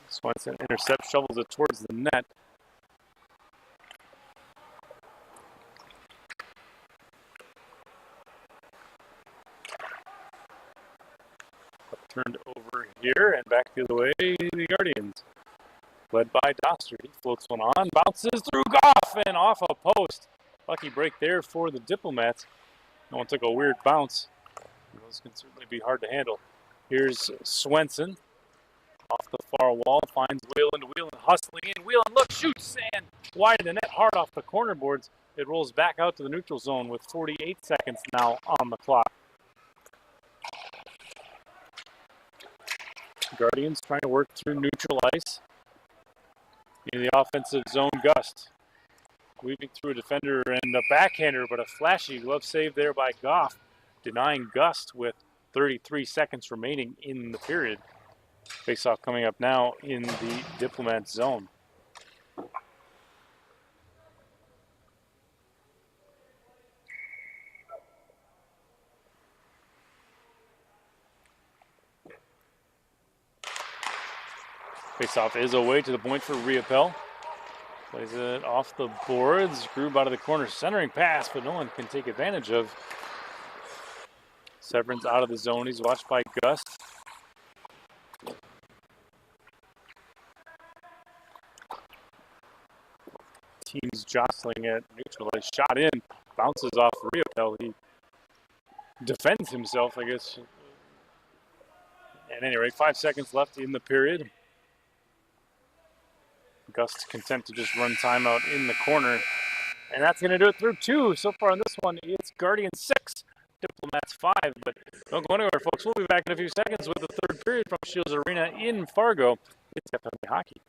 [SPEAKER 1] Swenson intercepts, shovels it towards the net. turned over here, and back the other way, the Guardians. Led by Doster. He floats one on, bounces through Goff, and off a post. Lucky break there for the Diplomats. No one took a weird bounce. Those can certainly be hard to handle. Here's Swenson. Off the far wall, finds Wheeland, hustling in. Wheeland, look, shoots, and wide of the net, hard off the corner boards. It rolls back out to the neutral zone with 48 seconds now on the clock. Guardians trying to work through neutral ice. In the offensive zone, Gust. Weaving through a defender and a backhander, but a flashy glove save there by Goff, denying Gust with 33 seconds remaining in the period. Face-off coming up now in the Diplomat zone. Face-off is away to the point for Riopel. Plays it off the boards. Grube out of the corner, centering pass, but no one can take advantage of. Severin's out of the zone. He's watched by Gust. Teams jostling at neutral. A shot in, bounces off Riopel. He defends himself, I guess. At any rate, 5 seconds left in the period. Gust content to just run timeout in the corner. And that's going to do it through 2. So far on this one, it's Guardians 6, Diplomats 5. But don't go anywhere, folks. We'll be back in a few seconds with the third period from Shields Arena in Fargo. It's FMA Hockey.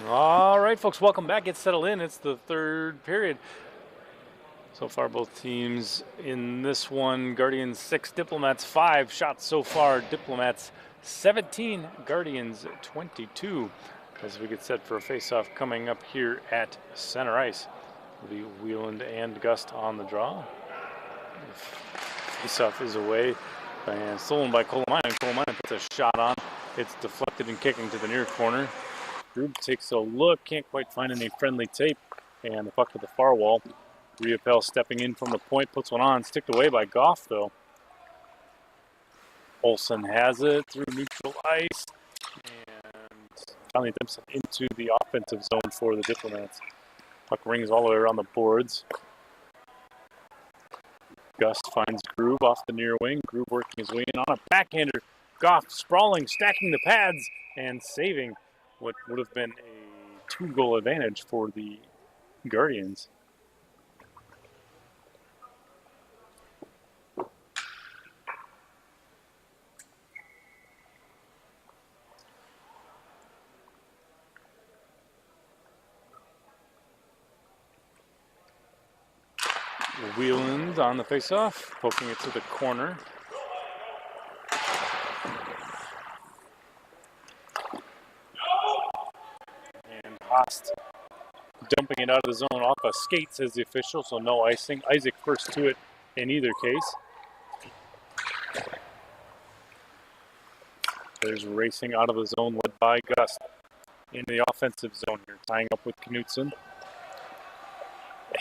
[SPEAKER 1] All right, folks, welcome back. Get settled in. It's the third period. So far, both teams in this one, Guardians 6, Diplomats 5 shots so far. Diplomats 17, Guardians 22. As we get set for a face-off coming up here at center ice. It'll be Wheeland and Gust on the draw. Face-off is away and stolen by Kolominen. Kolominen puts a shot on. It's deflected and kicking to the near corner. Grube takes a look, can't quite find any friendly tape, and the puck to the far wall. Riopel stepping in from the point, puts one on, sticked away by Goff, though. Olsen has it through neutral ice, and finally dumps it into the offensive zone for the Diplomats. Puck rings all the way around the boards. Gust finds Grube off the near wing. Grube working his way in on a backhander. Goff sprawling, stacking the pads, and saving what would have been a 2-goal advantage for the Guardians. Wheeland on the faceoff, poking it to the corner. And Haast dumping it out of the zone off a skate, says the official, so no icing. Isaac first to it in either case. There's racing out of the zone led by Gus into the offensive zone here, tying up with Knutson.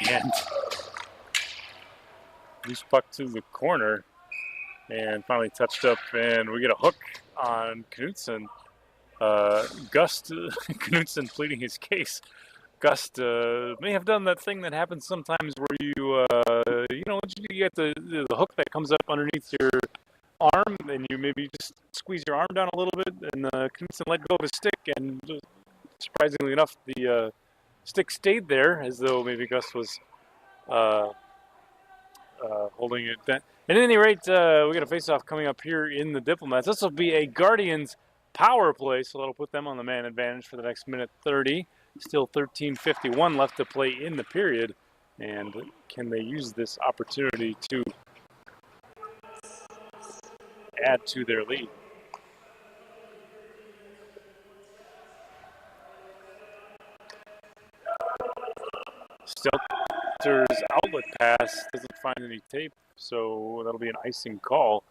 [SPEAKER 1] And loose puck to the corner and finally touched up, and we get a hook on Knutson. Gust, Knutson pleading his case. Gust may have done that thing that happens sometimes where you get the hook that comes up underneath your arm, and you maybe just squeeze your arm down a little bit, and Knutson let go of his stick, and surprisingly enough, the stick stayed there, as though maybe Gus was holding it down. At any rate, we got a face-off coming up here in the Diplomats. This will be a Guardians power play, so that'll put them on the man advantage for the next minute 30. Still 13:51 left to play in the period, and can they use this opportunity to add to their lead? Stelter's outlet pass doesn't find any tape, so that'll be an icing call.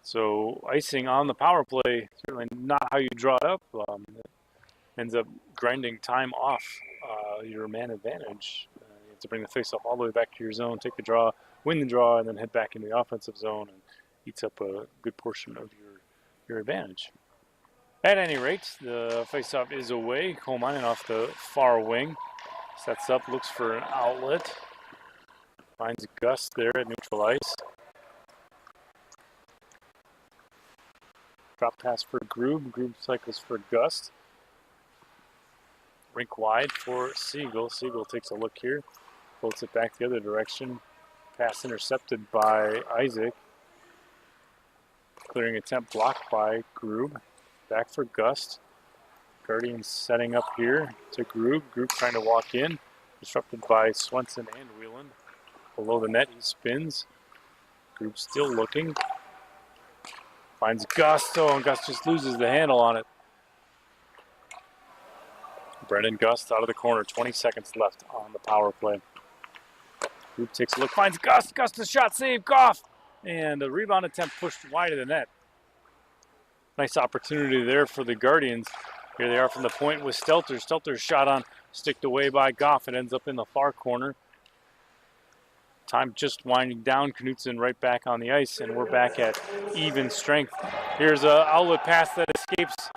[SPEAKER 1] So icing on the power play, certainly not how you draw it up. It ends up grinding time off your man advantage. You have to bring the face-off all the way back to your zone, take the draw, win the draw, and then head back into the offensive zone, and eats up a good portion of your advantage. At any rate, the face-off is away. Coleman off the far wing. Sets up, looks for an outlet. Finds Gus there at neutral ice. Drop pass for Groob. Groob cycles for Gus. Rink wide for Siegel. Siegel takes a look here. Floats it back the other direction. Pass intercepted by Isaac. Clearing attempt blocked by Groob. Back for Gus. Guardians setting up here to Groob. Groob trying to walk in. Disrupted by Swenson and Wheelan. Below the net, he spins. Groob still looking. Finds Gus. Oh, and Gus just loses the handle on it. Brendan Gus out of the corner. 20 seconds left on the power play. Groob takes a look. Finds Gus. Gus the shot save. Goff. And a rebound attempt pushed wide of the net. Nice opportunity there for the Guardians. Here they are from the point with Stelter. Stelter's shot on, sticked away by Goff. It ends up in the far corner. Time just winding down. Knutson right back on the ice, and we're back at even strength. Here's an outlet pass that escapes,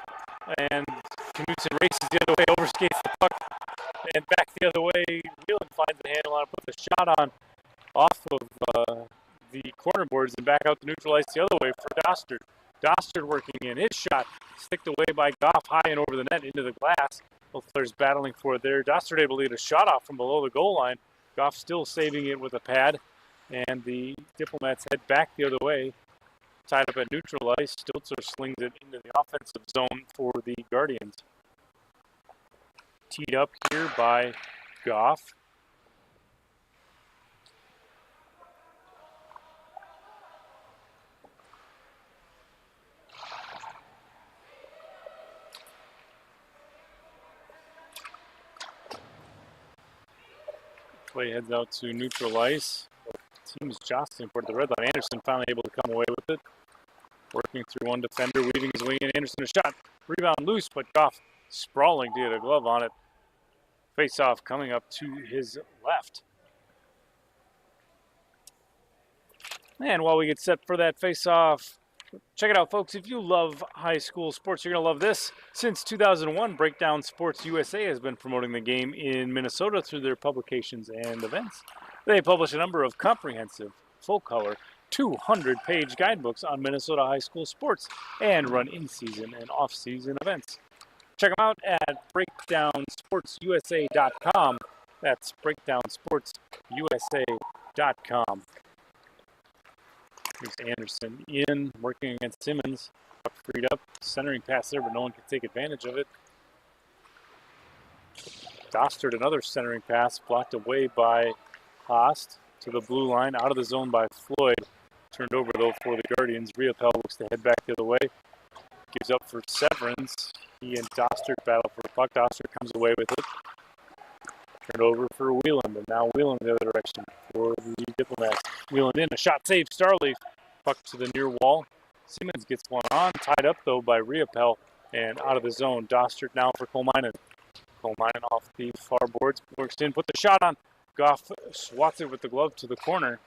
[SPEAKER 1] and Knutson races the other way, overskates the puck, and back the other way. Wheelan finds the handle on it, puts the shot on off of the corner boards and back out to neutral ice the other way for Dostard. Dostard working in. His shot sticked away by Goff high and over the net into the glass. Both players battling for it there. Dostard able to get a shot off from below the goal line. Goff still saving it with a pad. And the Diplomats head back the other way. Tied up at neutral ice. Stiltzer slings it into the offensive zone for the Guardians. Teed up here by Goff. Play heads out to neutral ice. Team's jostling for the red line. Anderson finally able to come away with it. Working through one defender, weaving his way in. Anderson a shot. Rebound loose, but Goff sprawling to get a glove on it. Face off coming up to his left. And while we get set for that face off, check it out, folks. If you love high school sports, you're going to love this. Since 2001, Breakdown Sports USA has been promoting the game in Minnesota through their publications and events. They publish a number of comprehensive, full-color, 200-page guidebooks on Minnesota high school sports and run in-season and off-season events. Check them out at breakdownsportsusa.com. That's breakdownsportsusa.com. Here's Anderson in, working against Simmons. Freed up, centering pass there, but no one can take advantage of it. Dostard, another centering pass, blocked away by Haast. to the blue line, out of the zone by Floyd. Turned over, though, for the Guardians. Riopel looks to head back the other way. Gives up for Severance. He and Dostert battle for the puck. Dostert comes away with it. Turned over for Wheeland, and now Wheeland the other direction for the Diplomats. Wheeland in, a shot saved. Starleaf, puck to the near wall. Simmons gets one on, tied up though by Riopel, and out of the zone. Dostert now for Kolmainen. Kolmainen off the far boards, works in, put the shot on. Goff swats it with the glove to the corner.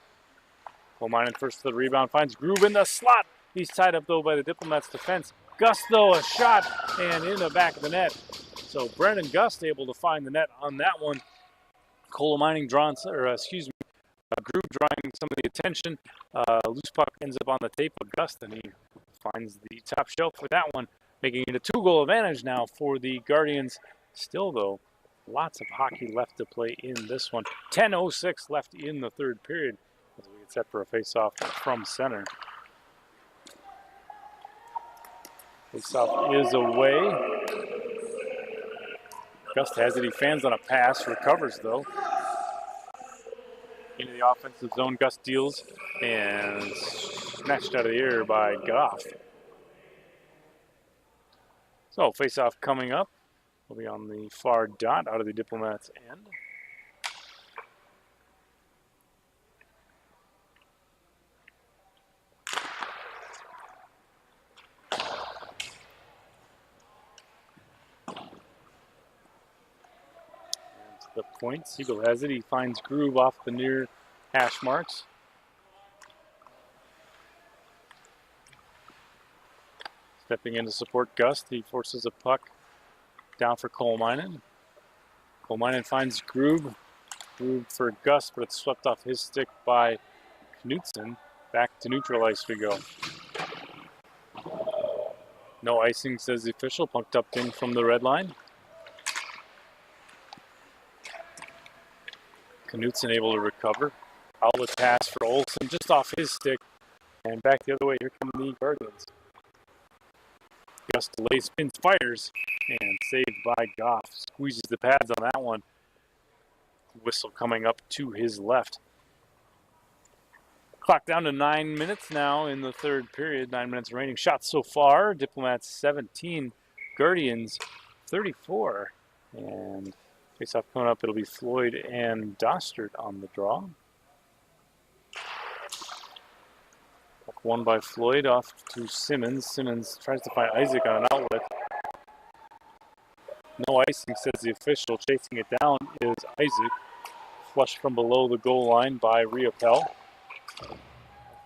[SPEAKER 1] Kolmainen first for the rebound, finds Grube in the slot. He's tied up though by the Diplomats defense. Gust though, a shot, and in the back of the net. So Brendan Gust able to find the net on that one. Kolmainen drawing, Grube drawing some of the attention. Loose puck ends up on the tape of Gust, and he finds the top shelf for that one, making it a 2-goal advantage now for the Guardians. Still, though, lots of hockey left to play in this one. 10:06 left in the third period as we get set for a face-off from center. Face-off is away. Gust has it. He fans on a pass, recovers though. Into the offensive zone, Gust deals and snatched out of the air by Goff. So face-off coming up. Will be on the far dot out of the Diplomats' end. The point. Siegel has it. He finds Grube off the near hash marks. Stepping in to support Gust. He forces a puck down for Kolmainen. Kolmainen finds Grube. Grube for Gust, but it's swept off his stick by Knutson. Back to neutral ice we go. No icing, says the official. Pucked up in from the red line. Knutson able to recover. Outlet pass for Olsen just off his stick. And back the other way, here come the Guardians. Gust delays, spins, fires, and saved by Goff. Squeezes the pads on that one. Whistle coming up to his left. Clock down to 9 minutes now in the third period. 9 minutes remaining. Shots so far. Diplomats 17, Guardians 34. And face-off coming up, it'll be Floyd and Dostert on the draw. Puck won by Floyd off to Simmons. Simmons tries to find Isaac on an outlet. No icing, says the official. Chasing it down is Isaac. Flushed from below the goal line by Riopel.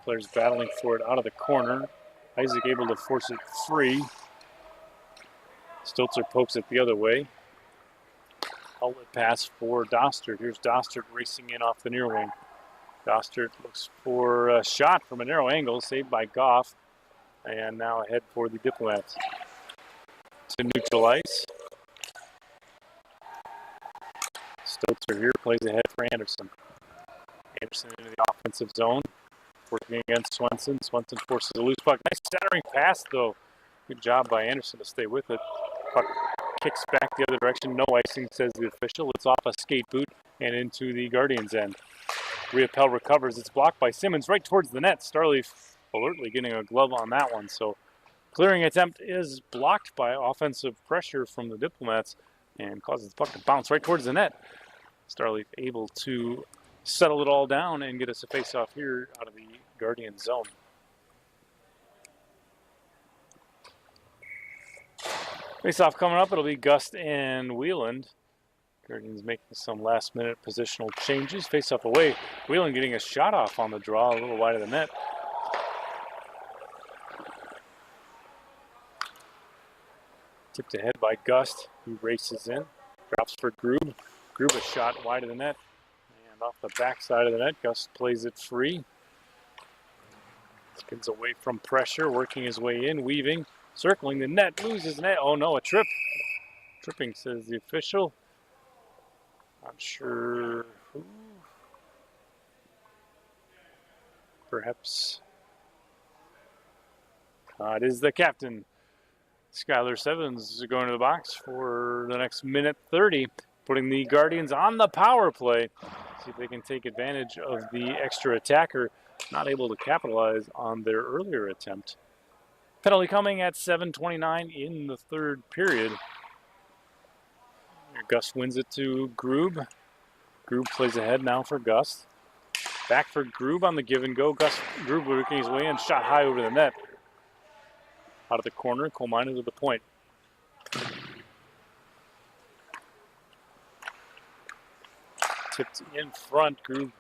[SPEAKER 1] Players battling for it out of the corner. Isaac able to force it free. Stiltzer pokes it the other way. Outlet pass for Dostert. Here's Dostert racing in off the near wing. Dostert looks for a shot from a narrow angle, saved by Goff. And now ahead for the Diplomats. To neutral ice. Stiltzer here plays ahead for Anderson. Anderson into the offensive zone. Working against Swenson. Swenson forces a loose puck. Nice centering pass, though. Good job by Anderson to stay with it. Puck kicks back the other direction. No icing, says the official. It's off a skate boot and into the Guardians' end. Riopel recovers. It's blocked by Simmons right towards the net. Starleaf alertly getting a glove on that one. So clearing attempt is blocked by offensive pressure from the Diplomats and causes the puck to bounce right towards the net. Starleaf able to settle it all down and get us a face-off here out of the Guardian zone. Face-off coming up, it'll be Gust and Wheeland. Guardians making some last-minute positional changes. Face-off away. Wheeland getting a shot off on the draw, a little wide of the net. Tipped ahead by Gust. He races in. Drops for Grube. Grube a shot wide of the net. And off the backside of the net, Gust plays it free. Spins away from pressure, working his way in, weaving. Circling the net, loses the net. Oh no, a trip. Tripping, says the official. Not sure who. Perhaps. It is the captain. Skylar Sevens is going to the box for the next minute 30, putting the Guardians on the power play. See if they can take advantage of the extra attacker, not able to capitalize on their earlier attempt. Penalty coming at 7:29 in the third period. Gust wins it to Grube. Grube plays ahead now for Gust. Back for Grube on the give and go. Grube working his way in, shot high over the net. Out of the corner, coal miner to the point. Tipped in front. Grube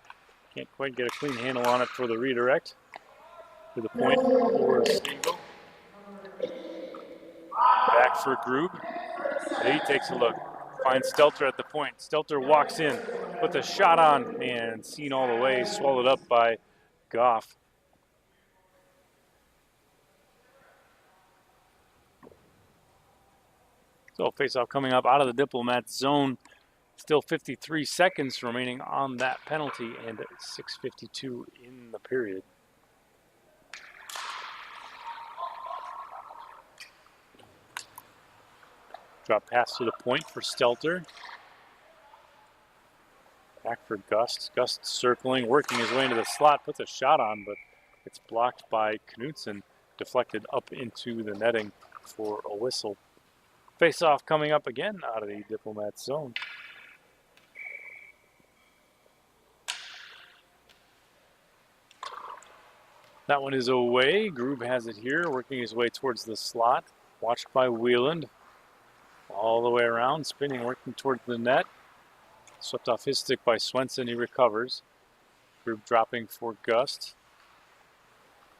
[SPEAKER 1] can't quite get a clean handle on it for the redirect. To the point or a single. Back for Grube. He takes a look. Finds Stelter at the point. Stelter walks in, puts a shot on, and seen all the way, swallowed up by Goff. So face-off coming up out of the Diplomats zone. Still 53 seconds remaining on that penalty and 6:52 in the period. Drop pass to the point for Stelter. Back for Gust. Gust circling, working his way into the slot, puts a shot on, but it's blocked by Knudsen, deflected up into the netting for a whistle. Face-off coming up again out of the Diplomats zone. That one is away. Grube has it here, working his way towards the slot. Watched by Wieland. All the way around, spinning, working towards the net. Swept off his stick by Swenson, he recovers. Grube dropping for Gust.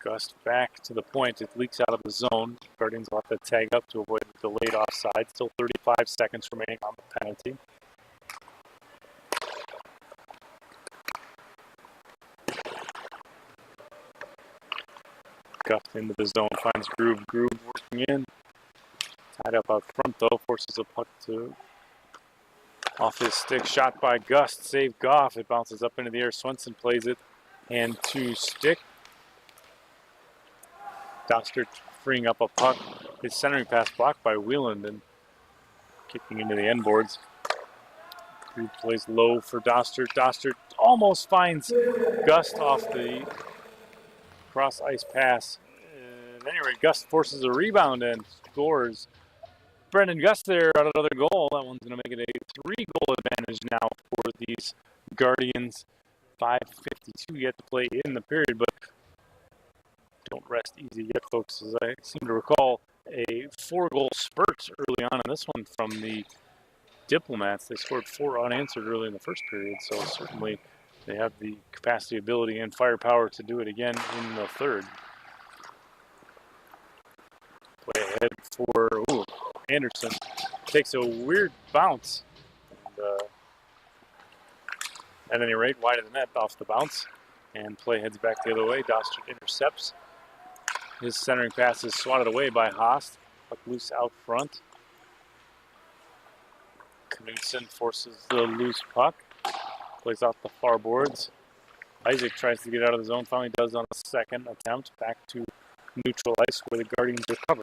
[SPEAKER 1] Gust back to the point, it leaks out of the zone. Guardians will have to tag up to avoid the delayed offside. Still 35 seconds remaining on the penalty. Gust into the zone, finds Grube. Grube working in. Tied up out front though, forces a puck to off his stick. Shot by Gust, save Goff. It bounces up into the air. Swenson plays it, hand to stick. Dostert freeing up a puck. His centering pass blocked by Wieland and kicking into the end boards. Grube plays low for Dostert. Dostert almost finds Gust off the cross ice pass. At any rate, Gust forces a rebound and scores. Brendan Gust there on another goal. That one's going to make it a 3-goal advantage now for these Guardians. 5:52 yet to play in the period, but don't rest easy yet, folks, as I seem to recall a 4-goal spurt early on in this one from the Diplomats. They scored 4 unanswered early in the first period, so certainly they have the capacity, ability, and firepower to do it again in the third. Play ahead for Anderson. Takes a weird bounce. And, at any rate, wide of the net off the bounce. And play heads back the other way. Dostert intercepts. His centering pass is swatted away by Haast. Puck loose out front. Knudsen forces the loose puck. Plays off the far boards. Isaac tries to get out of the zone. Finally does on a second attempt. Back to neutral ice where the Guardians recover.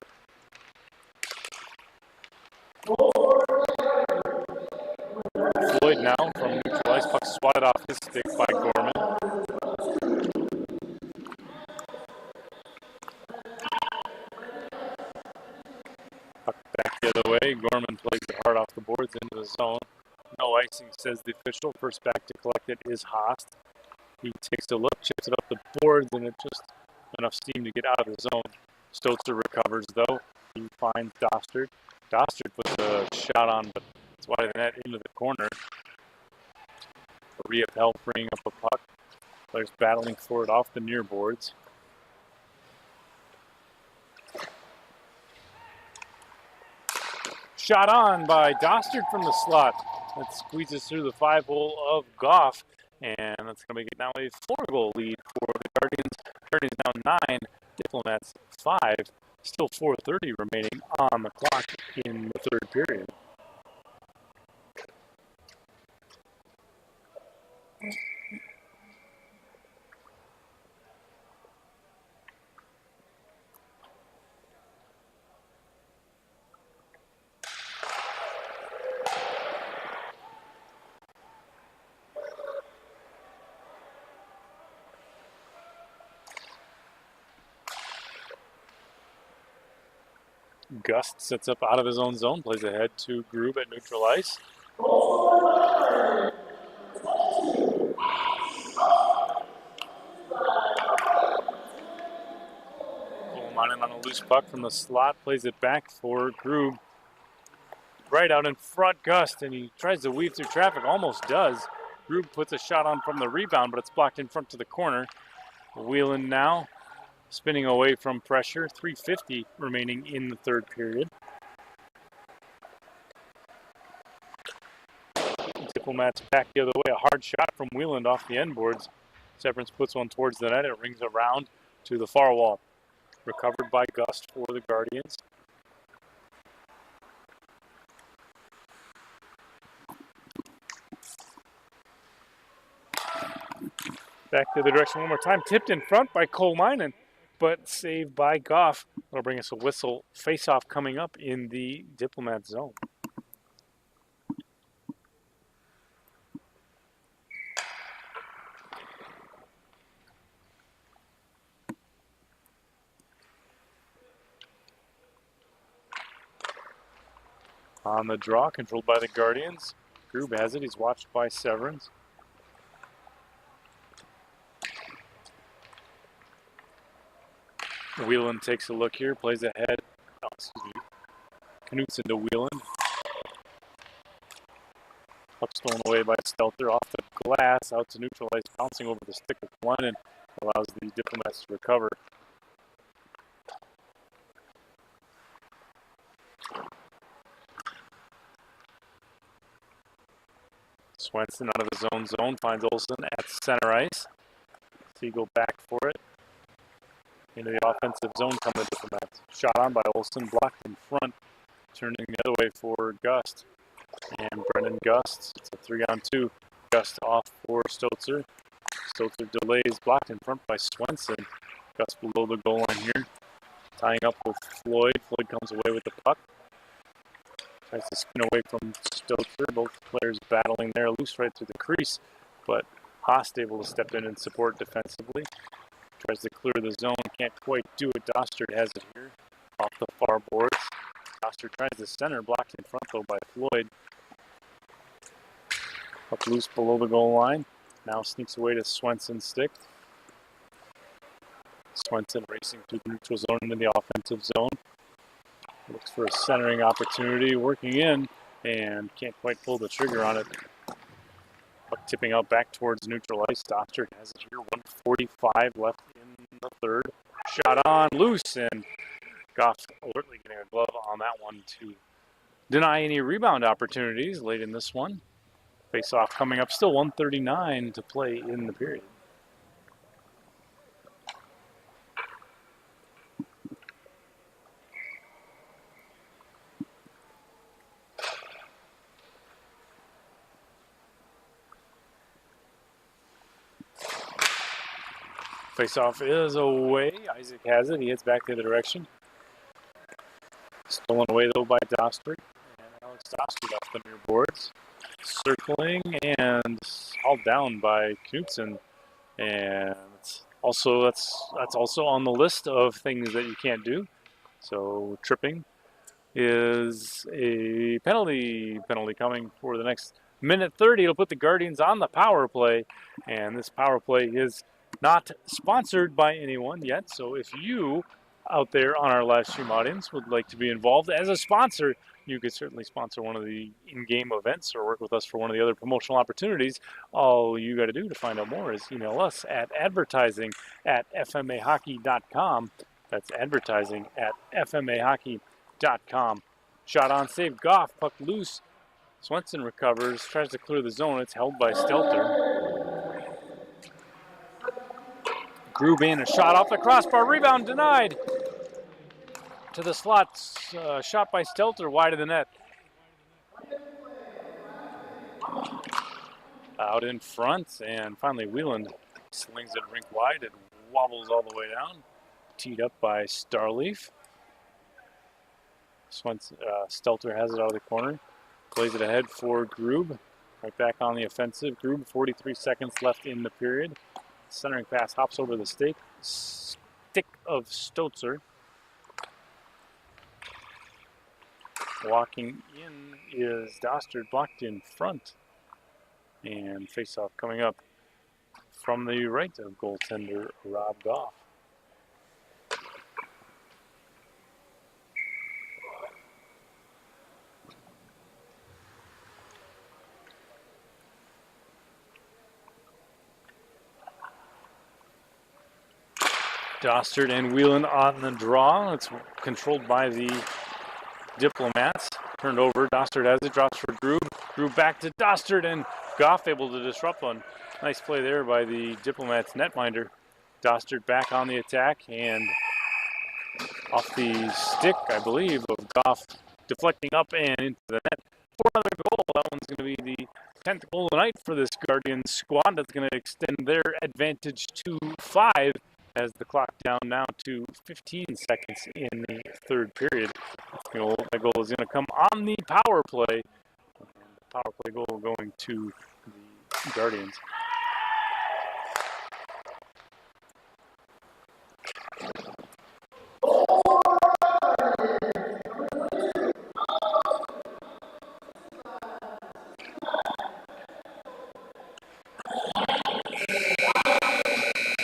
[SPEAKER 1] Floyd now from neutral ice. Puck swatted off his stick by Gorman. Puck back the other way. Gorman plays it hard off the boards into the zone. No icing, says the official. First back to collect it is Haast. He takes a look, chips it up the boards, and it's just enough steam to get out of the zone. Stotzer recovers, though. He finds Dostert. Dostert puts a shot on, but it's wide of the net into the corner. Maria Pell freeing up a puck. Players battling for it off the near boards. Shot on by Dostert from the slot. That squeezes through the 5-hole of Goff. And that's going to make it now a 4-goal lead for the Guardians. Guardians now 9, Diplomats 5. Still 4:30 remaining on the clock in the third period. Gust sets up out of his own zone, plays ahead to Grube at neutral ice. Ullmanen on a loose puck from the slot, plays it back for Grube. Right out in front, Gust, and he tries to weave through traffic, almost does. Grube puts a shot on from the rebound, but it's blocked in front to the corner. Wheelan now spinning away from pressure. 3:50 remaining in the third period. Diplomats back the other way. A hard shot from Wheeland off the end boards. Severance puts one towards the net. It rings around to the far wall. Recovered by Gust for the Guardians. Back the other direction one more time. Tipped in front by Ullmanen, but saved by Goff. That'll bring us a whistle. Face-off coming up in the Diplomat zone. On the draw, controlled by the Guardians. Grube has it. He's watched by Severance. Wheelan takes a look here, plays ahead. Oh, excuse me. Knutson to Wheelan. Puck stolen away by Stelter off the glass, out to neutral ice, bouncing over the stick of one and allows the Diplomats to recover. Swenson out of his own zone, finds Olsen at center ice. Siegel back for it. Into the offensive zone come the Diplomats. Shot on by Olsen, blocked in front, turning the other way for Gust. And Brendan Gust, it's a 3-on-2. Gust off for Stotzer. Stotzer delays, blocked in front by Swenson. Gust below the goal line here. Tying up with Floyd. Floyd comes away with the puck. Tries to spin away from Stotzer. Both players battling there, loose right through the crease. But Haast able to step in and support defensively. Tries to clear the zone, can't quite do it. Dostard has it here off the far boards. Dostard tries the center, blocked in front though by Floyd. Up loose below the goal line. Now sneaks away to Swenson's stick. Swenson racing through the neutral zone into the offensive zone. Looks for a centering opportunity, working in, and can't quite pull the trigger on it. Puck tipping out back towards neutral ice. Dostard has it here. 1:45 left in the third. Shot on, loose, and Goff alertly getting a glove on that one to deny any rebound opportunities late in this one. Face-off coming up, still 1:39 to play in the period. Face-off is away. Isaac has it. He heads back the other direction. Stolen away, though, by Dostard. And Alex Dostard off the near boards. Circling and hauled down by Knutson. And that's also on the list of things that you can't do. So tripping is a penalty coming for the next minute 30. It'll put the Guardians on the power play. And this power play is not sponsored by anyone yet, so if you out there on our live stream audience would like to be involved as a sponsor, you could certainly sponsor one of the in-game events or work with us for one of the other promotional opportunities. All you got to do to find out more is email us at advertising@fmahockey.com. That's advertising@fmahockey.com. Shot on, save, Goff, puck loose. Swenson recovers, tries to clear the zone. It's held by Stelter. Grube in, a shot off the crossbar, rebound denied. To the slots, shot by Stelter, wide of the net. Out in front, and finally Wheeland slings it rink wide. It wobbles all the way down. Teed up by Starleaf. Stelter has it out of the corner. Plays it ahead for Grube. Right back on the offensive. Grube, 43 seconds left in the period. Centering pass hops over the stick of Stotzer. Walking in is Dostard, blocked in front. And face-off coming up from the right of goaltender Rob Goff. Dostard and Whelan on the draw. It's controlled by the Diplomats. Turned over. Dostard has it. Drops for Grube. Grube back to Dostard, and Goff able to disrupt one. Nice play there by the Diplomats netminder. Dostard back on the attack, and off the stick, I believe, of Goff, deflecting up and into the net for another goal. That one's going to be the 10th goal of the night for this Guardians squad. That's going to extend their advantage to 5 as the clock down now to 15 seconds in the third period. That goal is going to come on the power play. The power play goal going to the Guardians.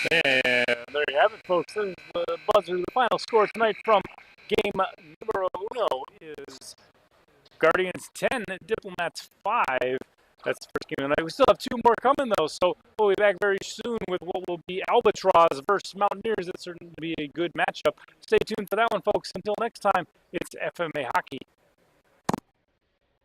[SPEAKER 1] And there you have it, folks. This is the buzzer. The final score tonight from game numero uno is Guardians 10, Diplomats 5. That's the first game of the night. We still have 2 more coming, though, so we'll be back very soon with what will be Albatross versus Mountaineers. It's certain to be a good matchup. Stay tuned for that one, folks. Until next time, it's FMA Hockey.